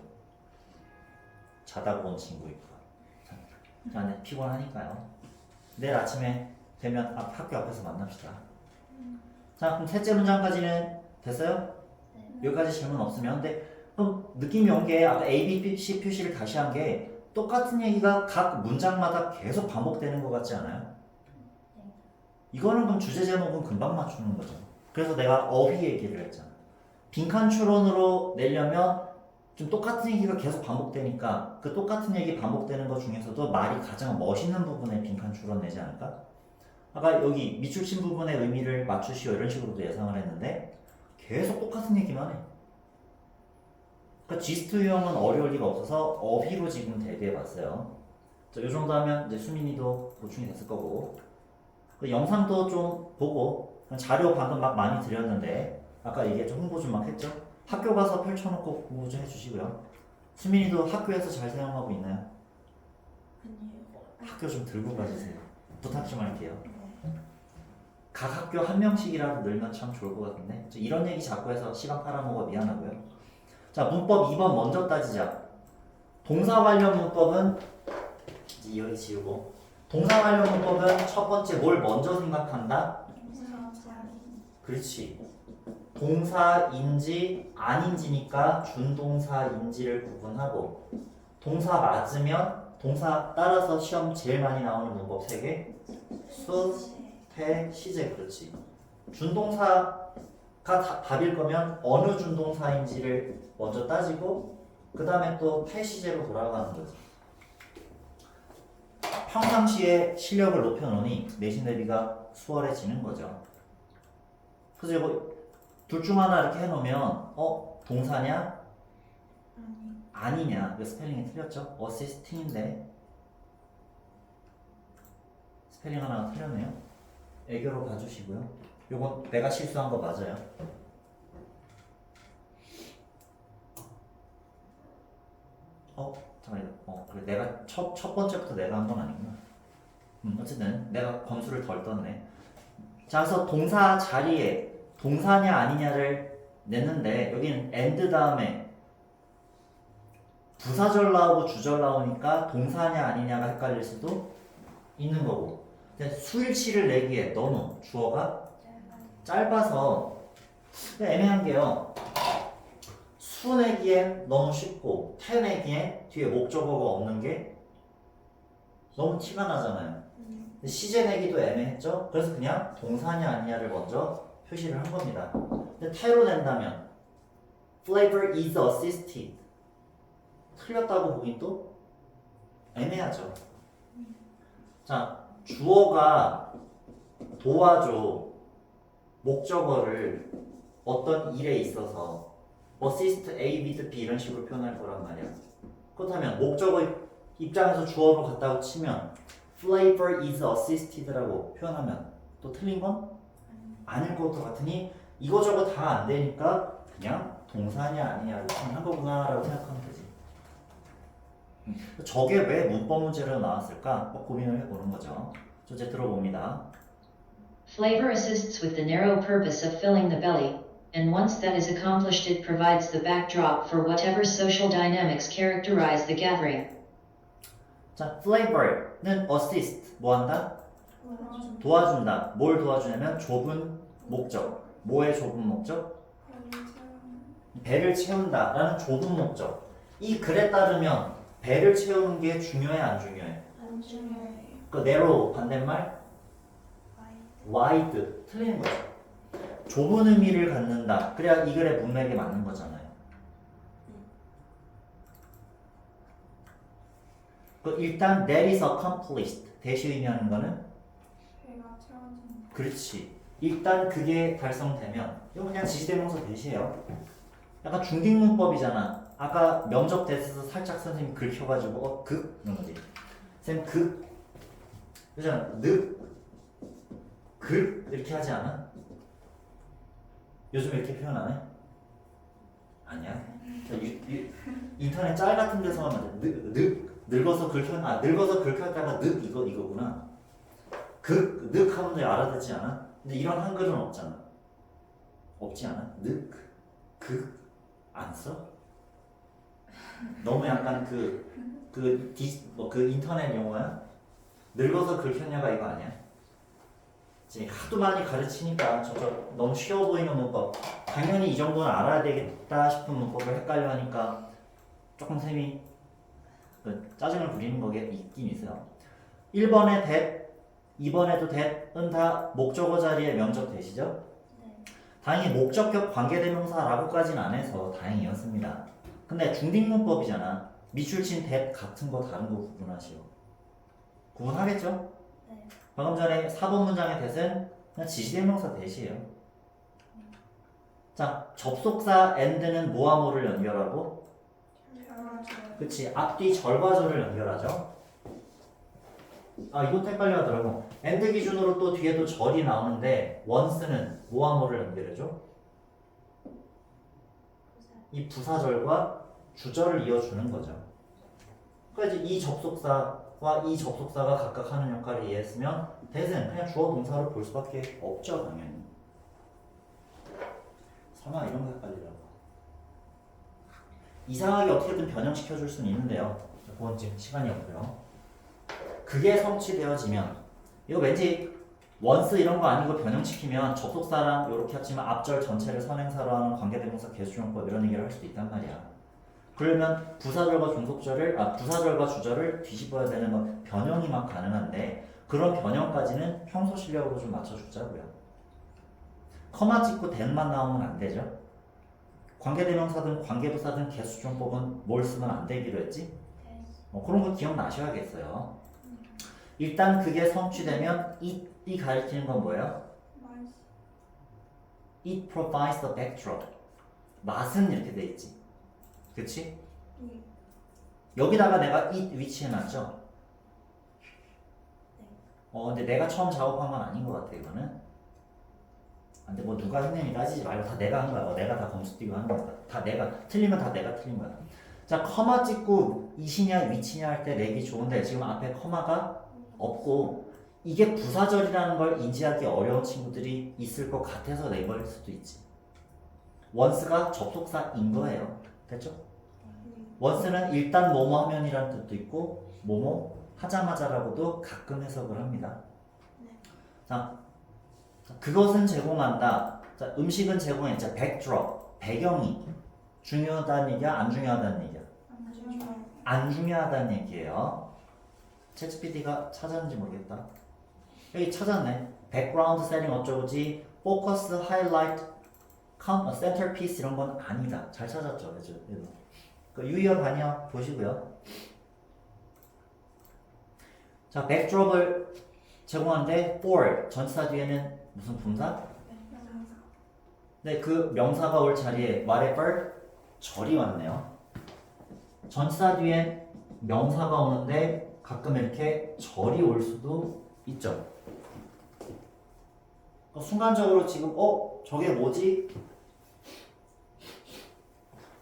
[SPEAKER 1] 자다 본 친구 있고. 자, 피곤하니까요. 내일 아침에 되면 학교 앞에서 만납시다. 자, 그럼 셋째 문장까지는 됐어요? 여기까지 질문 없으면. 근데 그럼 느낌이 온 게 아까 A, B, C 표시를 다시 한 게 똑같은 얘기가 각 문장마다 계속 반복되는 것 같지 않아요? 이거는 그럼 주제 제목은 금방 맞추는 거죠. 그래서 내가 어휘 얘기를 했잖아. 빈칸 추론으로 내려면 좀 똑같은 얘기가 계속 반복되니까 그 똑같은 얘기 반복되는 것 중에서도 말이 가장 멋있는 부분에 빈칸 추론 내지 않을까? 아까 여기 밑줄친 부분의 의미를 맞추시오 이런 식으로도 예상을 했는데 계속 똑같은 얘기만 해. 그러니까 지스트 유형은 어려울 리가 없어서 어휘로 지금 대비해봤어요. 이 정도 하면 이제 수민이도 보충이 됐을 거고 그 영상도 좀 보고 자료 방금 막 많이 드렸는데 아까 얘기했죠. 홍보 좀 막 했죠. 학교 가서 펼쳐놓고 공부 좀 해주시고요. 수민이도 학교에서 잘 사용하고 있나요?
[SPEAKER 2] 아니에요.
[SPEAKER 1] 학교 좀 들고 가주세요. 부탁 좀 할게요.
[SPEAKER 2] 네.
[SPEAKER 1] 각 학교 한 명씩이라도 늘면 참 좋을 것 같은데 이런 얘기 자꾸 해서 시간 팔아먹어 미안하고요. 자, 문법 2번 먼저 따지자. 동사 관련 문법은 이제 여기 지우고 동사 관련 문법은 첫 번째 뭘 먼저 생각한다? 그렇지. 동사인지 아닌지니까 준동사인지를 구분하고 동사 맞으면 동사 따라서 시험 제일 많이 나오는 문법 3개 수, 태, 시제. 그렇지. 준동사가 답일 거면 어느 준동사인지를 먼저 따지고 그 다음에 또 태시제로 돌아가는 거지. 평상시에 실력을 높여놓으니 내신 대비가 수월해지는 거죠. 그래서 이거 둘 중 하나 이렇게 해놓으면 동사냐 아니냐. 이거 스펠링이 틀렸죠? 어시스팅인데 스펠링 하나가 틀렸네요. 애교로 봐주시고요. 요건 내가 실수한 거 맞아요. 잠깐만요. 그래 내가 첫 번째부터 내가 한 건 아니구나. 어쨌든 내가 점수를 덜 떴네. 자, 그래서 동사 자리에 동사냐 아니냐를 냈는데 여기는 and 다음에 부사절 나오고 주절 나오니까 동사냐 아니냐가 헷갈릴 수도 있는 거고. 근데 수일치를 내기에 너무 주어가 짧아서 애매한 게요. 수 내기엔 너무 쉽고 태 내기엔 뒤에 목적어가 없는 게 너무 티가 나잖아요. 근데 시제 내기도 애매했죠. 그래서 그냥 동사냐 아니냐를 먼저 표시를 한 겁니다. 근데 태로 낸다면 flavor is assisted 틀렸다고 보긴 또 애매하죠. 자, 주어가 도와줘 목적어를 어떤 일에 있어서 assist A with B 이런 식으로 표현할 거란 말이야. 그렇다면 목적어 입장에서 주어로 갔다고 치면 flavor is assisted라고 표현하면 또 틀린 건 아닐 것도 같으니 이거저거 다 안 되니까 그냥 동사냐 아니냐로 표현한 거구나 라고 생각하면 되지. 저게 왜 문법 문제로 나왔을까? 고민을 해보는 거죠. 이제 들어봅니다.
[SPEAKER 3] Flavor assists with the narrow purpose of filling the belly, and once that is accomplished, it provides the backdrop for whatever social dynamics characterize the gathering.
[SPEAKER 1] 자, flavor는 assist 뭐 한다? 도와준다. 뭘 도와주냐면 좁은 목적. 뭐의 좁은 목적? 배를 채운다 라는 좁은 목적. 이 글에 따르면 배를 채우는 게 중요해 안 중요해?
[SPEAKER 2] 안 중요해요.
[SPEAKER 1] 그 narrow 반대말 wide 틀리는 거죠. 좁은 의미를 갖는다. 그래야 이 글의 문맥에 맞는 거잖아요. 일단 that is accomplished 대시 의미하는 거는
[SPEAKER 2] 배가 채워진.
[SPEAKER 1] 그렇지. 일단 그게 달성되면 이거 그냥 지시대명사 대시예요. 약간 중딩문법이잖아. 아까 면접 됐어서 살짝 선생님 긁혀가지고 이런 거지. 쌤 그잖아. 이렇게 하지 않아? 요즘 이렇게 표현 안 해? 아니야. 인터넷 짤 같은 데서 하면 늙어서 긁혔다가 이거구나. 하면 돼 알아듣지 않아? 근데 이런 한글은 없잖아. 없지 않아? 안 써? 너무 약간 그 인터넷 용어야? 늙어서 긁혔냐가 이거 아니야? 이제 하도 많이 가르치니까 저 너무 쉬워 보이는 문법 당연히 이 정도는 알아야 되겠다 싶은 문법을 헷갈려 하니까 조금 쌤이 짜증을 부리는 거게 있긴 있어요. 1번에 that, 2번에도 that은 다 목적어 자리에 면접 되시죠?
[SPEAKER 2] 네.
[SPEAKER 1] 다행히 목적격 관계대명사라고까지는 안 해서 다행이었습니다. 근데 중딩문법이잖아. 밑줄친 that 같은 거 다른 거 구분하시오. 구분하겠죠?
[SPEAKER 2] 네.
[SPEAKER 1] 방금 전에 4번 문장의 that은 그냥 지시대명사 that이에요. 자, 접속사 and는 뭐와 뭐를 연결하고?
[SPEAKER 2] 결과죠.
[SPEAKER 1] 그치, 앞뒤 절과 절을 연결하죠. 아, 이것도 헷갈려 하더라고. and 기준으로 또 뒤에도 절이 나오는데 once는 뭐와 뭐를 연결해줘? 이 부사절과 주절을 이어주는 거죠. 그러니까 이제 이 접속사와 이 접속사가 각각 하는 역할을 이해했으면 that은 그냥 주어 동사로 볼 수밖에 없죠, 당연히. 설마 이런 거 헷갈리려고. 이상하게 어떻게든 변형시켜 줄 수는 있는데요. 그건 지금 시간이 없고요. 그게 성취되어지면 이거 왠지 원스 이런 거 아니고 변형시키면 접속사랑 이렇게 합치면 앞절 전체를 선행사로 하는 관계대명사 개수용법 이런 얘기를 할 수도 있단 말이야. 그러면 부사절과 종속절을 부사절과 주절을 뒤집어야 되는 건 변형이 막 가능한데 그런 변형까지는 평소 실력으로 좀 맞춰주자고요. 커마 찍고 that만 나오면 안 되죠. 관계대명사든 관계부사든 개수종법은 뭘 쓰면 안 되기로 했지?
[SPEAKER 2] 네.
[SPEAKER 1] 그런 거 기억나셔야겠어요. 일단 그게 성취되면 it이 가리키는 건 뭐예요?
[SPEAKER 2] 맛.
[SPEAKER 1] It provides the backdrop. 맛은 이렇게 돼 있지. 그치?
[SPEAKER 2] 네.
[SPEAKER 1] 여기다가 내가 it 위치해놨죠? 근데 내가 처음 작업한 건 아닌 것 같아, 이거는. 근데 뭐 누가 했느니 따지지 말고 다 내가 한 거야. 내가 다 검수 띄고 하는 거야. 다 내가 틀리면 다 내가 틀린 거야. 자, 커마 찍고 이시냐 위치냐 할 때 내기 좋은데 지금 앞에 커마가 없고 이게 부사절이라는 걸 인지하기 어려운 친구들이 있을 것 같아서 낸 걸 수도 있지. once가 접속사인 거예요. 됐죠? once는 일단 뭐뭐 하면이라는 뜻도 있고 뭐뭐 하자마자라고도 가끔 해석을 합니다. 자, 그것은 제공한다. 자, 음식은 제공했죠. backdrop, 배경이 중요하다는 얘기야? 안 중요하다는 얘기야? 안 중요하다는 얘기예요. 챗GPT가 찾았는지 모르겠다. 여기 찾았네. background setting 어쩌고지, focus, highlight, centerpiece 이런 건 아니다. 잘 찾았죠, 그죠? 그 유의어 반이어 보시고요. 자, backdrop을 제공하는데 for 전치사 뒤에는 무슨 분사? 네, 그 명사가 올 자리에 whatever 절이 왔네요. 전치사 뒤에 명사가 오는데 가끔 이렇게 절이 올 수도 있죠. 순간적으로 지금 저게 뭐지?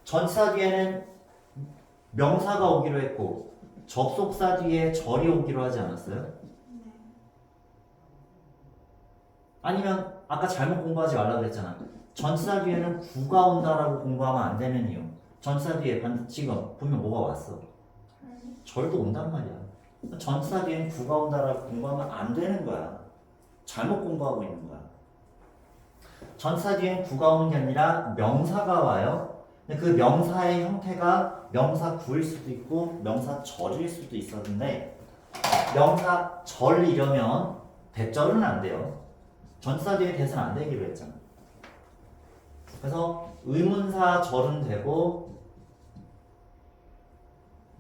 [SPEAKER 1] 전치사 뒤에는 명사가 오기로 했고 접속사 뒤에 절이 오기로 하지 않았어요? 아니면 아까 잘못 공부하지 말라 그랬잖아. 전치사 뒤에는 구가 온다라고 공부하면 안 되는 이유. 전치사 뒤에 지금 보면 뭐가 왔어? 절도 온단 말이야. 전치사 뒤에는 구가 온다라고 공부하면 안 되는 거야. 잘못 공부하고 있는 거야. 전치사 뒤엔 구가 오는 게 아니라 명사가 와요. 근데 그 명사의 형태가 명사 구일 수도 있고 명사 절일 수도 있었는데 명사 절이려면 대절은 안 돼요. 전치사 뒤에 대는 안 되기로 했잖아. 그래서 의문사 절은 되고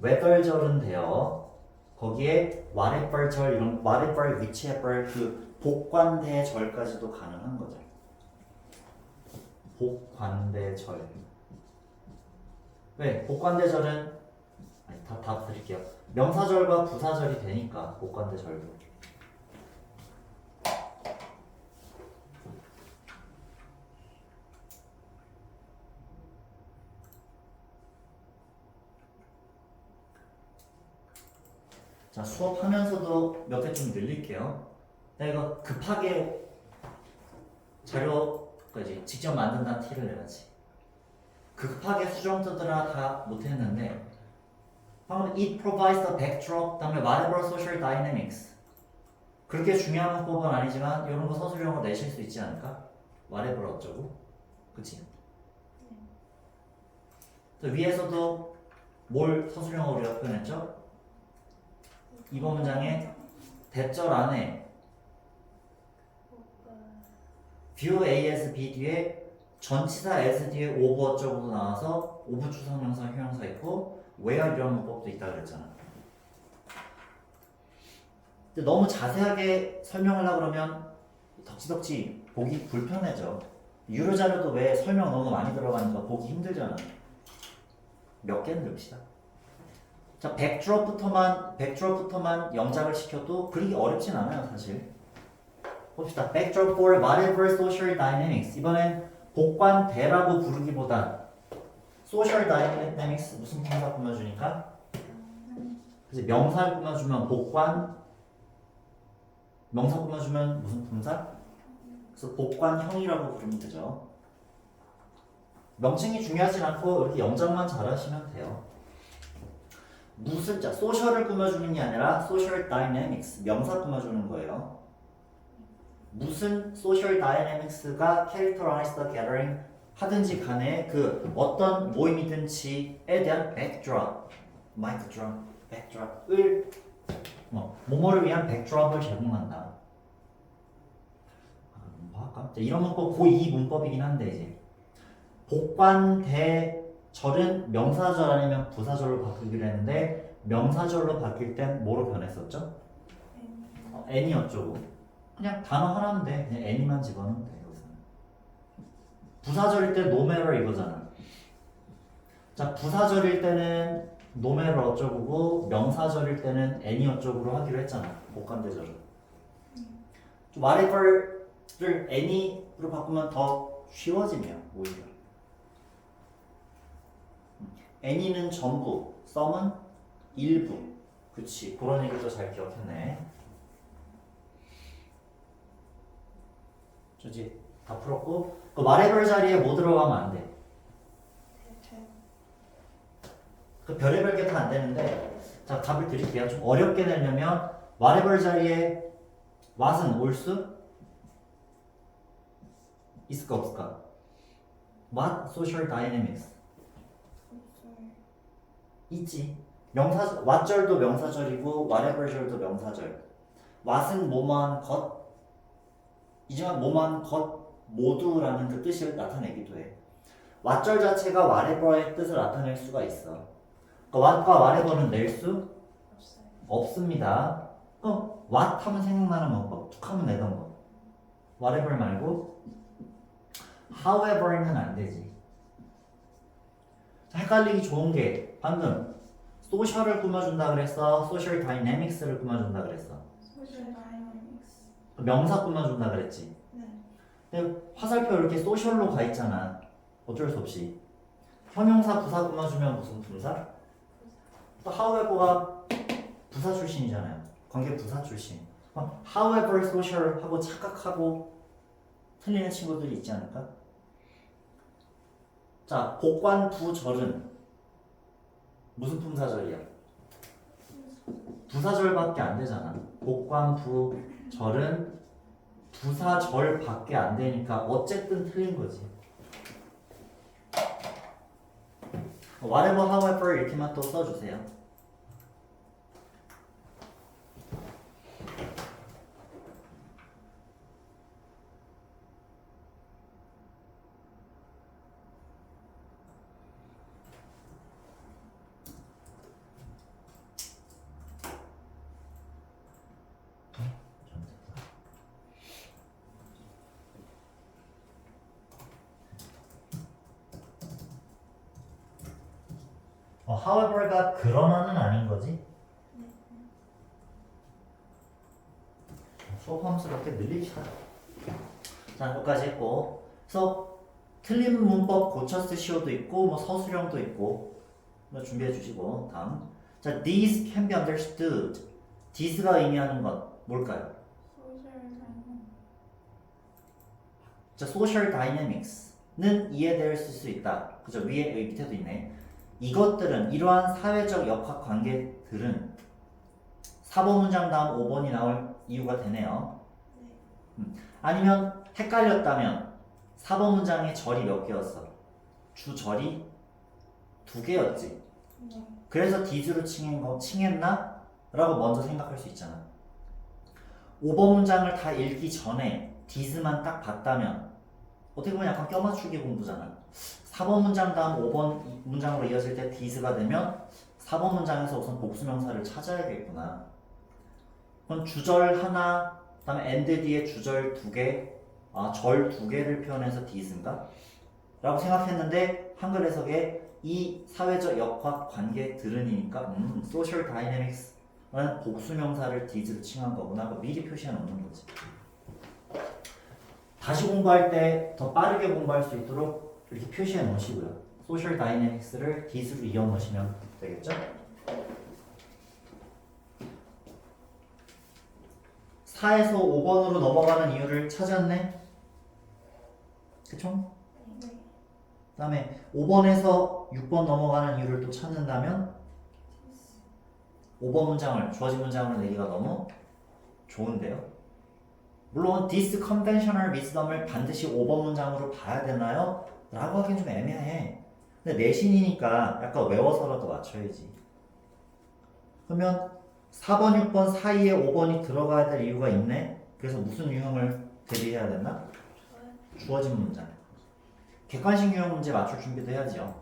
[SPEAKER 1] whether절은 돼요. 거기에 whatever 절 이런 whatever whichever 그 복관대절까지도 가능한 거죠. 복관대절. 왜? 복관대절은 답 드릴게요. 명사절과 부사절이 되니까 복관대절도. 자, 수업하면서도 몇 개 좀 늘릴게요. 내가 급하게 자료까지 직접 만든다는 티를 내야지. 급하게 수정 뜨느라 다 못했는데 방금 it provides the backdrop, 그다음에 whatever social dynamics 그렇게 중요한 문법은 아니지만 이런 거 서술형으로 내실 수 있지 않을까? whatever 어쩌고 그치? 위에서도 뭘 서술형으로 우리가 표현했죠? 이번 문장에 대절 안에 view A as B 뒤에 전치사 as 뒤에 오브 어쩌고도 나와서 오브 추상명사 형용사 있고 where 이런 문법도 있다 그랬잖아. 근데 너무 자세하게 설명하려고 그러면 덕지덕지 보기 불편해져. 유료 자료도 왜 설명 너무 많이 들어가니까 보기 힘들잖아. 몇 개는 냅시다. 자, 백드롭부터만 영작을 시켜도 그리 어렵진 않아요, 사실. 봅시다. Backdrop for whatever social dynamics. 이번엔 복관대라고 부르기보다 social dynamics 무슨 품사 꾸며주니까? 그치, 명사를 꾸며주면 복관, 명사 꾸며주면 무슨 품사? 그래서 복관형이라고 부르면 되죠. 명칭이 중요하진 않고 이렇게 영작만 잘하시면 돼요. 무슨 자 소셜을 꾸며주는 게 아니라 social dynamics 명사 꾸며주는 거예요. 무슨 social dynamics가 characterize the gathering 하든지 간에 그 어떤 모임이든지에 대한 backdrop, mic drop, backdrop을 뭐뭐를 위한 backdrop을 제공한다. 뭐 할까? 이런 문법 고2 문법이긴 한데 이제 복관대절은 명사절 아니면 부사절로 바뀌기로 했는데 명사절로 바뀔 땐 뭐로 변했었죠? N이 어쩌고 그냥 단어 하나면 돼. 그냥 N이만 집어넣으면 돼. 여기서는 부사절일 때 no matter 이거잖아. 자, 부사절일 때는 no matter 어쩌고고 명사절일 때는 N이 어쩌고로 하기로 했잖아. 복관대절은 whatever를 any로 바꾸면 더 쉬워지네요. 오히려 any는 전부, some은 일부. 그치, 그런 얘기도 잘 기억했네. 저지 다 풀었고 그 whatever 자리에 뭐 들어가면 안 돼. 그 별의별 게 다 안 되는데 자 답을 드릴게요. 좀 어렵게 내려면 whatever 자리에 what은 올 수 있을까 없을까? What social dynamics 있지. 명사 what절도 명사절이고 whatever절도 명사절. what은 뭐뭐한 것 이지만 뭐뭐한 것 모두라는 그 뜻을 나타내기도 해. what절 자체가 whatever의 뜻을 나타낼 수가 있어. 그러니까 what과 whatever는 낼 수 없습니다. what 하면 생각나는 문법, 툭 하면 내던 거. whatever 말고 however는 안 되지. 헷갈리기 좋은 게 방금 소셜을 꾸며준다 그랬어, 소셜 다이내믹스를 꾸며준다 그랬어.
[SPEAKER 2] Social dynamics.
[SPEAKER 1] 명사 꾸며준다 그랬지.
[SPEAKER 2] 네.
[SPEAKER 1] 근데 화살표 이렇게 소셜로 가 있잖아. 어쩔 수 없이. 형용사 부사 꾸며주면 무슨 분사? 또 however가 부사 출신이잖아요. 관계 부사 출신. however social 하고 착각하고 틀리는 친구들이 있지 않을까? 자, 복관 부절은 무슨 품사절이야? 부사절밖에 안 되잖아. 복관 부절은 부사절밖에 안 되니까 어쨌든 틀린 거지. whatever, however 이렇게만 또 써주세요. however가 그러나는 아닌 거지? 수업하면서렇게 늘리시다. 자, 여기까지 했고, 그래서 틀린 문법 고쳐 쓰시오도 있고, 뭐 서술형도 있고, 준비해 주시고 다음. 자, these can be understood. these가 의미하는 것 뭘까요?
[SPEAKER 2] Social dynamics.
[SPEAKER 1] 자, social dynamics는 이해될 수 있다. 그죠? 위에 여기 밑에도 있네. 이것들은 이러한 사회적 역학 관계들은 4번 문장 다음 5번이 나올 이유가 되네요.
[SPEAKER 2] 네.
[SPEAKER 1] 아니면 헷갈렸다면 4번 문장에 절이 몇 개였어? 주절이 2개였지.
[SPEAKER 2] 네.
[SPEAKER 1] 그래서 did로 칭했나? 라고 먼저 생각할 수 있잖아. 5번 문장을 다 읽기 전에 did만 딱 봤다면 어떻게 보면 약간 껴맞추기 공부잖아. 4번 문장 다음 5번 문장으로 이어질 때 did가 되면 4번 문장에서 우선 복수명사를 찾아야겠구나. 그럼 주절 하나, 그 다음에 and 뒤에 주절 2개, 절 2개를 표현해서 did인가? 라고 생각했는데 한글 해석에 이 사회적 역학 관계 들으니까 social dynamics라는 복수명사를 did로 칭한 거구나. 미리 표시해 놓는 거지. 다시 공부할 때 더 빠르게 공부할 수 있도록 이렇게 표시해 놓으시고요. social dynamics를 did로 이어 놓으시면 되겠죠? 4에서 5번으로 넘어가는 이유를 찾았네? 그쵸?
[SPEAKER 2] 네.
[SPEAKER 1] 그 다음에 5번에서 6번 넘어가는 이유를 또 찾는다면 5번 문장을 주어진 문장으로 내기가 너무 좋은데요. 물론 this conventional wisdom을 반드시 5번 문장으로 봐야 되나요? 라고 하긴 좀 애매해. 근데 내신이니까 약간 외워서라도 맞춰야지. 그러면 4번, 6번 사이에 5번이 들어가야 될 이유가 있네? 그래서 무슨 유형을 대비해야 되나? 주어진 문장. 객관식 유형 문제 맞출 준비도 해야죠.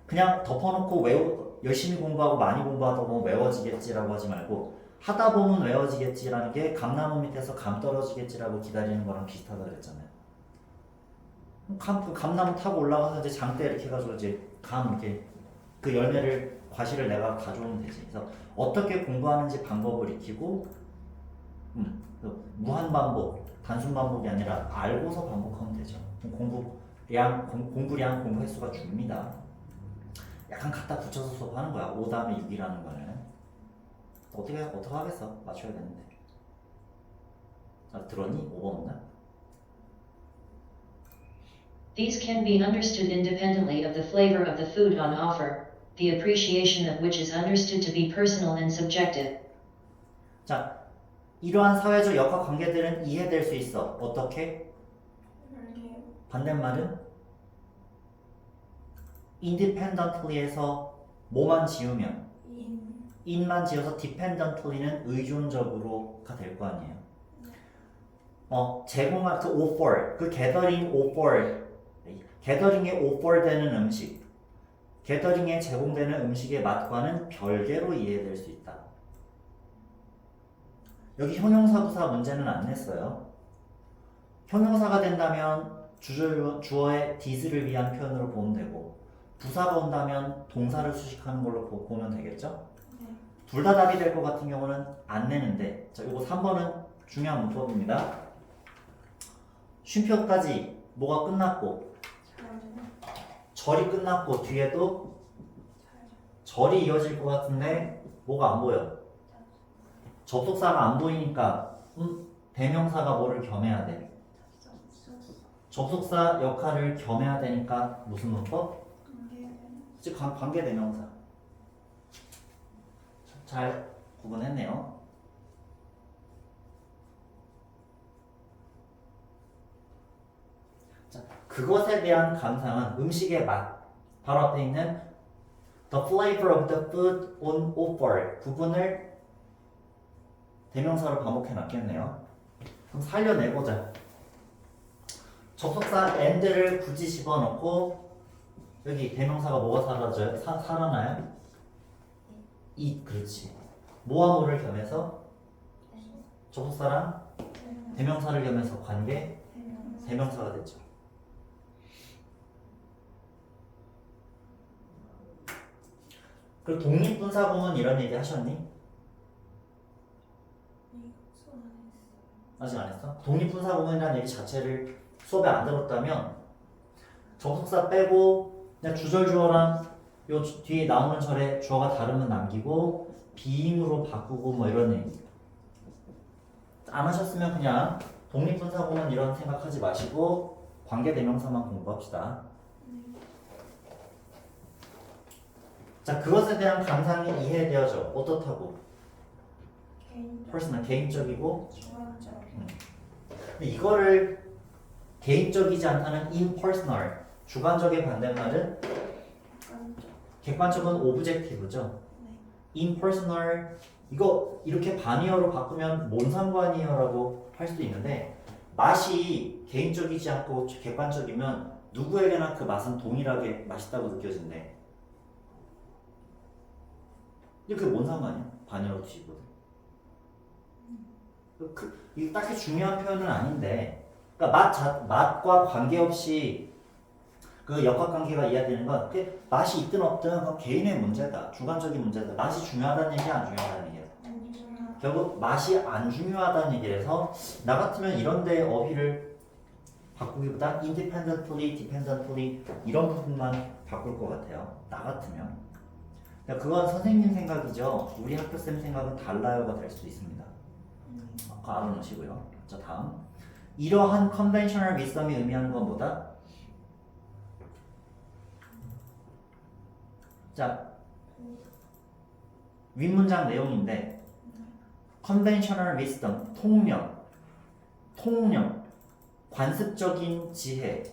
[SPEAKER 1] 그냥 덮어놓고 열심히 공부하고 많이 공부하다 보면 외워지겠지라고 하지 말고 하다 보면 외워지겠지라는 게 감나무 밑에서 감 떨어지겠지라고 기다리는 거랑 비슷하다 그랬잖아요. 감나무 타고 올라가서 이제 장대 이렇게 해가지고 이제 이렇게 그 열매를 과실을 내가 가져오면 되지. 그래서 어떻게 공부하는지 방법을 익히고 무한 반복, 단순 반복이 아니라 알고서 반복하면 되죠. 공부량, 공부 횟수가 줍니다. 약간 갖다 붙여서 수업하는 거야. 5 다음에 6이라는 거는. 어떻게 하겠어? 맞춰야 되는데. 자, 들었니? 5번 문장.
[SPEAKER 3] These can be understood independently of the flavor of the food on offer, the appreciation of which is understood to be personal and subjective.
[SPEAKER 1] 자, 이러한 사회적 역학 관계들은 이해될 수 있어. 어떻게?
[SPEAKER 2] 별개요.
[SPEAKER 1] 반대말은 independently에서 뭐만 지우면 in만 지어서 dependently는 의존적으로가 될 거 아니에요. 제공할 그 offer, 그 gathering offer, gathering에 offer 되는 음식, gathering에 제공되는 음식의 맛과는 별개로 이해될 수 있다. 여기 형용사부사 문제는 안 냈어요. 형용사가 된다면 주어의 did를 위한 표현으로 보면 되고 부사가 온다면 동사를 수식하는 걸로 보면 되겠죠?
[SPEAKER 2] 네.
[SPEAKER 1] 둘 다 답이 될 것 같은 경우는 안 내는데 자, 이거 3번은 중요한 문법입니다. 쉼표까지 뭐가 끝났고 절이 끝났고 뒤에도 절이 이어질 것 같은데 뭐가 안 보여? 접속사가 안 보이니까 대명사가 뭐를 겸해야 돼? 접속사 역할을 겸해야 되니까 무슨 문법? 즉 관계대명사. 잘 구분했네요. 자, 그것에 대한 감상은 음식의 맛. 바로 앞에 있는 the flavor of the food on offer 부분을 대명사로 반복해 놨겠네요. 그럼 살려내보자. 접속사 and를 굳이 집어넣고 여기 대명사가 뭐가 사라져요? 살아나요? 그렇지. 뭐와 뭐를 겸해서 접속사랑 대명사를 겸해서 관계 대명사가 됐죠. 그리고 독립분사구문 이런 얘기 하셨니? 아직 안 했어? 독립분사구문이라는 얘기 자체를 수업에 안 들었다면 접속사 빼고 그냥 주절주어랑 요 뒤에 나오는 절에 주어가 다르면 남기고 비잉으로 바꾸고 뭐 이런 얘기 안 하셨으면 그냥 독립분사구문 이런 생각하지 마시고 관계대명사만 공부합시다. 자, 그것에 대한 감상이 이해되어져. 어떻다고? personal 개인적이고
[SPEAKER 2] 주관적.
[SPEAKER 1] 근데 이거를 개인적이지 않다는 impersonal 주관적의 반대말은
[SPEAKER 2] 객관적.
[SPEAKER 1] 객관적은 objective죠.
[SPEAKER 2] 네.
[SPEAKER 1] impersonal 이거 이렇게 반의어로 바꾸면 뭔 상관이에요라고 할 수도 있는데 맛이 개인적이지 않고 객관적이면 누구에게나 그 맛은 동일하게 맛있다고 느껴진대. 근데 그게 뭔 상관이야? 반의어로 뒤집어도. 이게 딱히 중요한 표현은 아닌데 그러니까 맛과 관계없이 그 역학관계가 이야기되는 건 맛이 있든 없든 그건 개인의 문제다. 주관적인 문제다. 맛이 중요하다는 얘기야 안 중요하다는 얘기야. 결국 맛이 안 중요하다는 얘기라서 나 같으면 이런데 어휘를 바꾸기보다 independently, dependently 이런 부분만 바꿀 것 같아요. 나 같으면. 그러니까 그건 선생님 생각이죠. 우리 학교쌤 생각은 달라요가 될 수도 있습니다. 아까 알아놓으시고요. 자 다음 이러한 conventional wisdom이 의미하는 건 뭐다? 자 윗문장 내용인데 conventional wisdom 통념 관습적인 지혜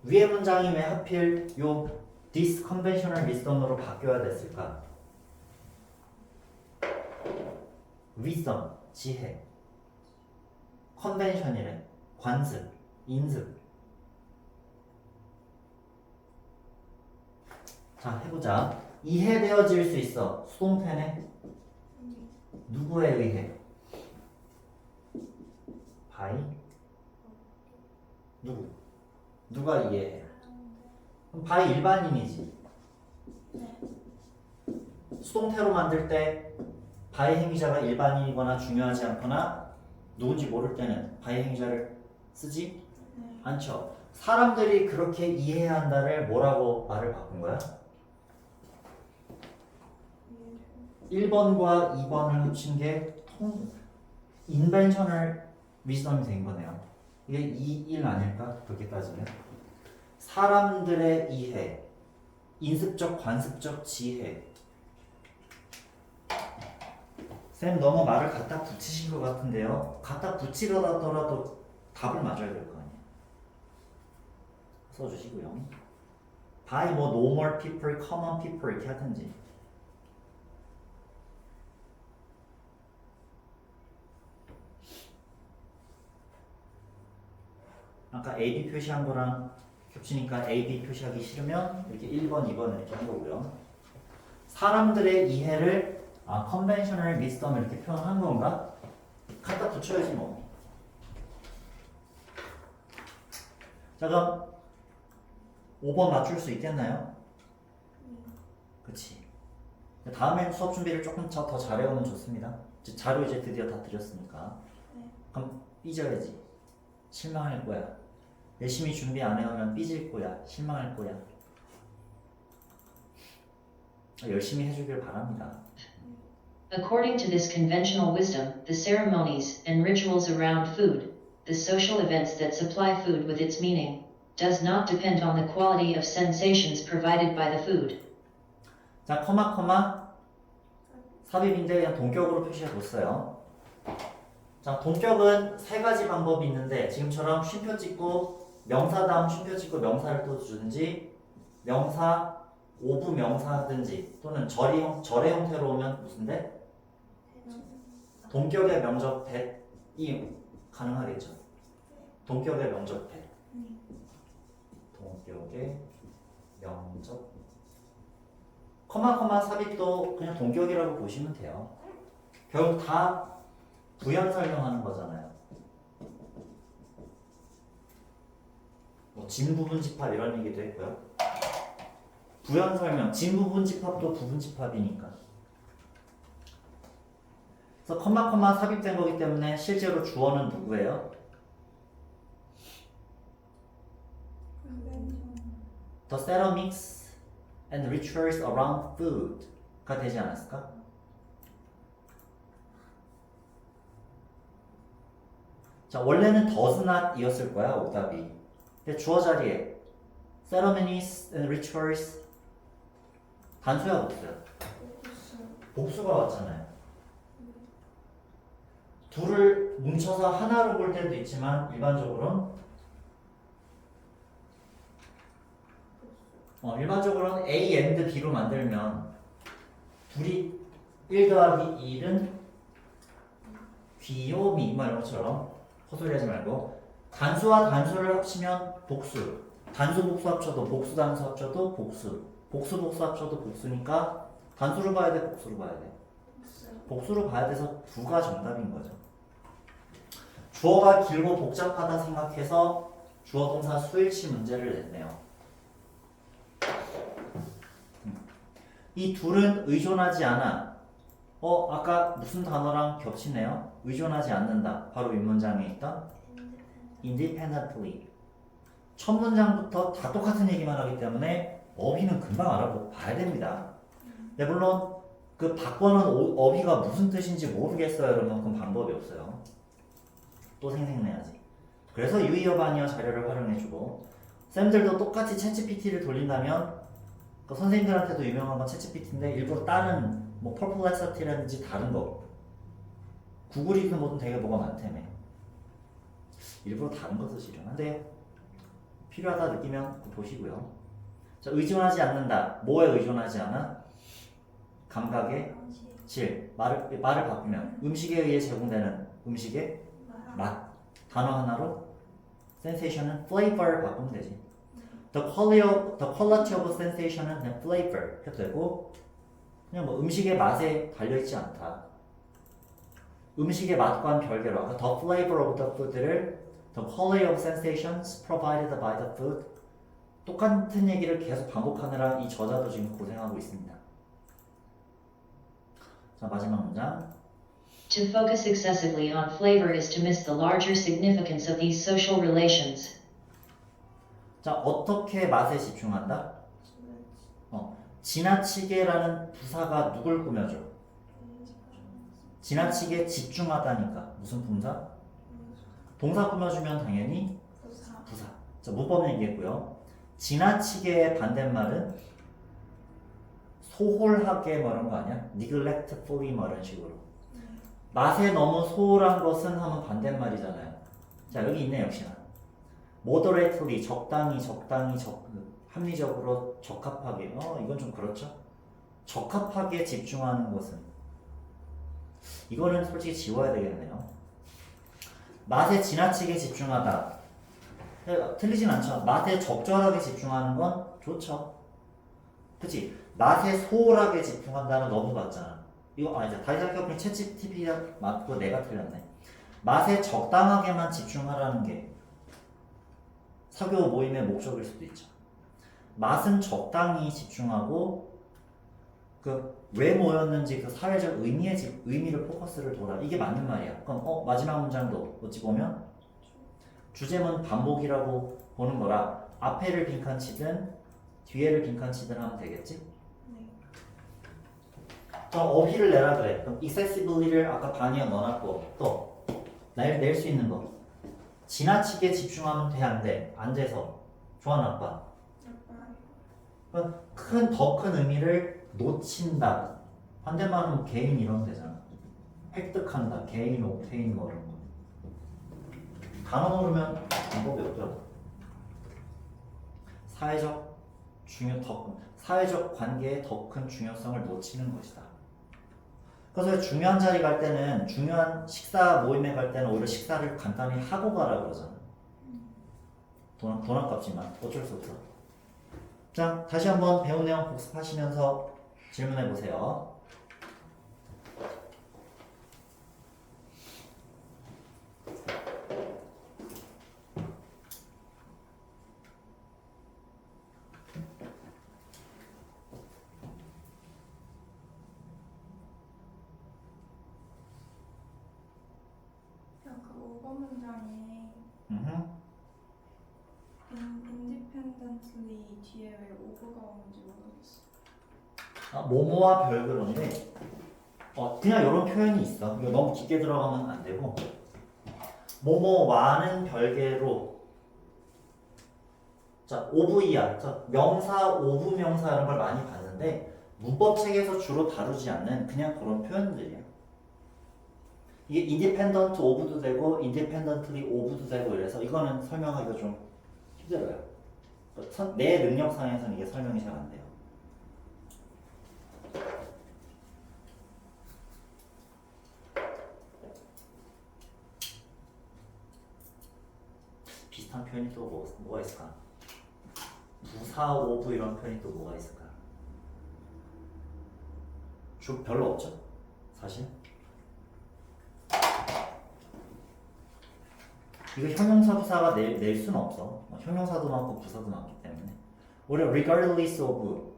[SPEAKER 1] 위의 문장이 왜 하필 요 this conventional wisdom으로 바뀌어야 됐을까? wisdom 지혜 컨벤션이래 관습 인습 자 해보자 이해되어질 수 있어 수동태네 누구에 의해 by 누가 이해해 그럼 by 일반인이지
[SPEAKER 2] 네.
[SPEAKER 1] 수동태로 만들 때 by 행위자가 일반인이거나 중요하지 않거나 누군지 모를 때는 by 행위자를 쓰지
[SPEAKER 2] 네.
[SPEAKER 1] 않죠. 사람들이 그렇게 이해해야 한다를 뭐라고 말을 바꾼 거야? 1번과 2번을 합친 게 인벤셔널 위즈덤이 된 거네요. 이게 2, 1 아닐까? 그렇게 따지면 사람들의 이해 인습적 관습적 지혜 쌤 너무 말을 갖다 붙이신 것 같은데요. 갖다 붙이더라도 답을 맞아야 될 거 아니에요. 써주시고요. by 뭐 normal people, common people 이렇게 하든지. 아까 A, B 표시한 거랑 겹치니까 A, B 표시하기 싫으면 이렇게 1번, 2번 이렇게 한 거고요. 사람들의 이해를 conventional wisdom 이렇게 표현한 건가? 갖다 붙여야지 뭐. 자 그럼 5번 맞출 수 있겠나요? 그치. 다음엔 수업 준비를 조금 더 잘해오면 좋습니다. 자료 이제 드디어 다 드렸으니까. 그럼 삐져야지. 실망할 거야. 열심히 준비 안 해오면 삐질 거야. 실망할 거야. 열심히 해주길 바랍니다.
[SPEAKER 3] According to this conventional wisdom, the ceremonies and rituals around food, the social events that supply food with its meaning, does not depend on the quality of sensations provided by the food.
[SPEAKER 1] 자, 커마 삽입인데 그냥 동격으로 표시해뒀어요. 자, 동격은 세 가지 방법이 있는데 지금처럼 쉼표 찍고 명사 다음 쉼표 찍고 명사를 또 주든지 명사 오부 명사든지 또는 절의 형태로 오면 무슨 대? 동격의 명적 대이 가능하겠죠. 동격의 명적 대. 동격의 명적 커마 삽입도 그냥 동격이라고 보시면 돼요. 결국 다 부연 설명하는 거잖아요. 뭐 진부분 집합 이런 얘기도 했고요. 부연 설명, 진부분 집합도 부분 집합이니까. 그래서 커마 삽입된 거기 때문에 실제로 주어는 누구예요? The ceramics and rituals around food가 되지 않았을까? 자, 원래는 does not 이었을 거야, 오답이. 근데 주어 자리에 ceremonies and rituals 단수야, 복수야? 복수가 왔잖아요. 둘을 뭉쳐서 하나로 볼 때도 있지만 일반적으로는 A and B로 만들면 둘이 1 더하기 1은 귀요미 뭐 이런 것처럼 헛소리 하지 말고 단수와 단수를 합치면 복수 단수 복수 합쳐도 복수 단수 합쳐도 복수 복수 복수 합쳐도 복수니까 단수로 봐야 돼 복수로 봐야 돼 복수로 봐야 돼서 9가 정답인 거죠. 주어가 길고 복잡하다 생각해서 주어 동사 수일치 문제를 냈네요. 이 둘은 의존하지 않아. 아까 무슨 단어랑 겹치네요? 의존하지 않는다. 바로 윗문장에 있던 independently. 첫 문장부터 다 똑같은 얘기만 하기 때문에 어휘는 금방 알아봐야 됩니다. 네, 물론 그 바꿔놓은 어휘가 무슨 뜻인지 모르겠어요. 여러분 그럼 방법이 없어요. 또 생색내야지. 그래서 유의어 바니어 자료를 활용해주고 쌤들도 똑같이 챗GPT를 돌린다면 그 선생님들한테도 유명한 건 챗GPT인데 일부러 다른 뭐 퍼플렉서티라든지 다른 거 구글이든 뭐든 되게 뭐가 많다며 일부러 다른 거 쓰시려나? 근데 필요하다 느끼면 보시고요. 자, 의존하지 않는다. 뭐에 의존하지 않아? 감각의 질. 말을 바꾸면 음식에 의해 제공되는 음식의 맛. 단어 하나로 sensation은 flavor를 바꾸면 되지. The quality of sensation은 그냥 flavor 해도 되고 그냥 뭐 음식의 맛에 달려있지 않다. 음식의 맛과는 별개로 아까 the flavor of the food를 the quality of sensations provided by the food 똑같은 얘기를 계속 반복하느라 이 저자도 지금 고생하고 있습니다. 자, 마지막 문장.
[SPEAKER 3] To focus excessively on flavor is to miss the larger significance of these social relations.
[SPEAKER 1] 자, 어떻게 맛에 집중한다? 지나치게라는 부사가 누굴 꾸며줘? 지나치게 집중하다니까. 무슨 동사? 동사 꾸며주면 당연히 부사. 자, 문법 얘기했고요. 지나치게의 반대말은 소홀하게 뭐 이런 거 아니야? neglectfully 뭐 이런 식으로. 맛에 너무 소홀한 것은 하면 반대말이잖아요. 자, 여기 있네 역시나. moderately 적당히 합리적으로 적합하게. 이건 좀 그렇죠? 적합하게 집중하는 것은 이거는 솔직히 지워야 되겠네요. 맛에 지나치게 집중하다. 틀리진 않죠. 맛에 적절하게 집중하는 건 좋죠. 그치? 맛에 소홀하게 집중한다는 너무 같잖아. 이거 아니죠. 다시 생각해보면 챗GPT가 맞고 내가 틀렸네. 맛에 적당하게만 집중하라는 게 사교 모임의 목적일 수도 있죠. 맛은 적당히 집중하고 그 왜 모였는지 그 사회적 의미를 포커스를 둬라. 이게 맞는 말이야. 그럼 마지막 문장도 어찌 보면 주제문 반복이라고 보는 거라 앞에를 빈칸치든 뒤에를 빈칸치든 하면 되겠지? 그럼 어휘를 내라 그래. 그럼 accessibility를 아까 반이어 넣어놨고 또 낼 수 있는 거 지나치게 집중하면 돼 안 돼? 안 돼서 좋아 나빠? 더 큰 의미를 놓친다. 반대말은 개인 이런 되잖아. 획득한다. 개인 옥테인 뭐 이런 거. 단어 모르면 방법이 없더라고. 사회적 관계의 더 큰 중요성을 놓치는 것이다. 그래서 중요한 자리 갈 때는 중요한 식사 모임에 갈 때는 오히려 식사를 간단히 하고 가라 그러잖아. 돈 아깝지만 어쩔 수 없어. 자, 다시 한번 배운 내용 복습하시면서 질문해 보세요.
[SPEAKER 2] 그 5번 문장에 independently 뒤에 왜 오브가 오는지 모르겠어.
[SPEAKER 1] 모모와 별그런데 그냥 이런 표현이 있어. 이거 너무 깊게 들어가면 안 되고 모모와는 별개로 자 오브이야. 명사, 오브 명사 이런 걸 많이 봤는데 문법책에서 주로 다루지 않는 그냥 그런 표현들이야. 이게 independent of도 되고 independently of도 되고 이래서 이거는 설명하기가 좀 힘들어요. 내 능력상에서는 이게 설명이 잘 안 돼요. 비슷한 표현이 또 뭐가 있을까? 부사 오브 이런 표현이 또 뭐가 있을까? 별로 없죠? 사실 이거 형용사 부사가 낼 수는 없어. 형용사도 많고 부사도 많기 때문에 우리 regardless of,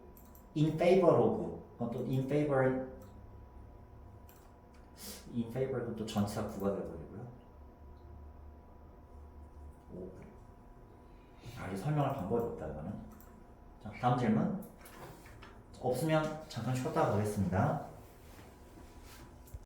[SPEAKER 1] in favor of, 또 in favor 그것도 전치사 구가 되버리고요. 이게 설명할 방법이 없다 이거는. 자, 다음 질문. 없으면 잠깐 쉬었다 가겠습니다.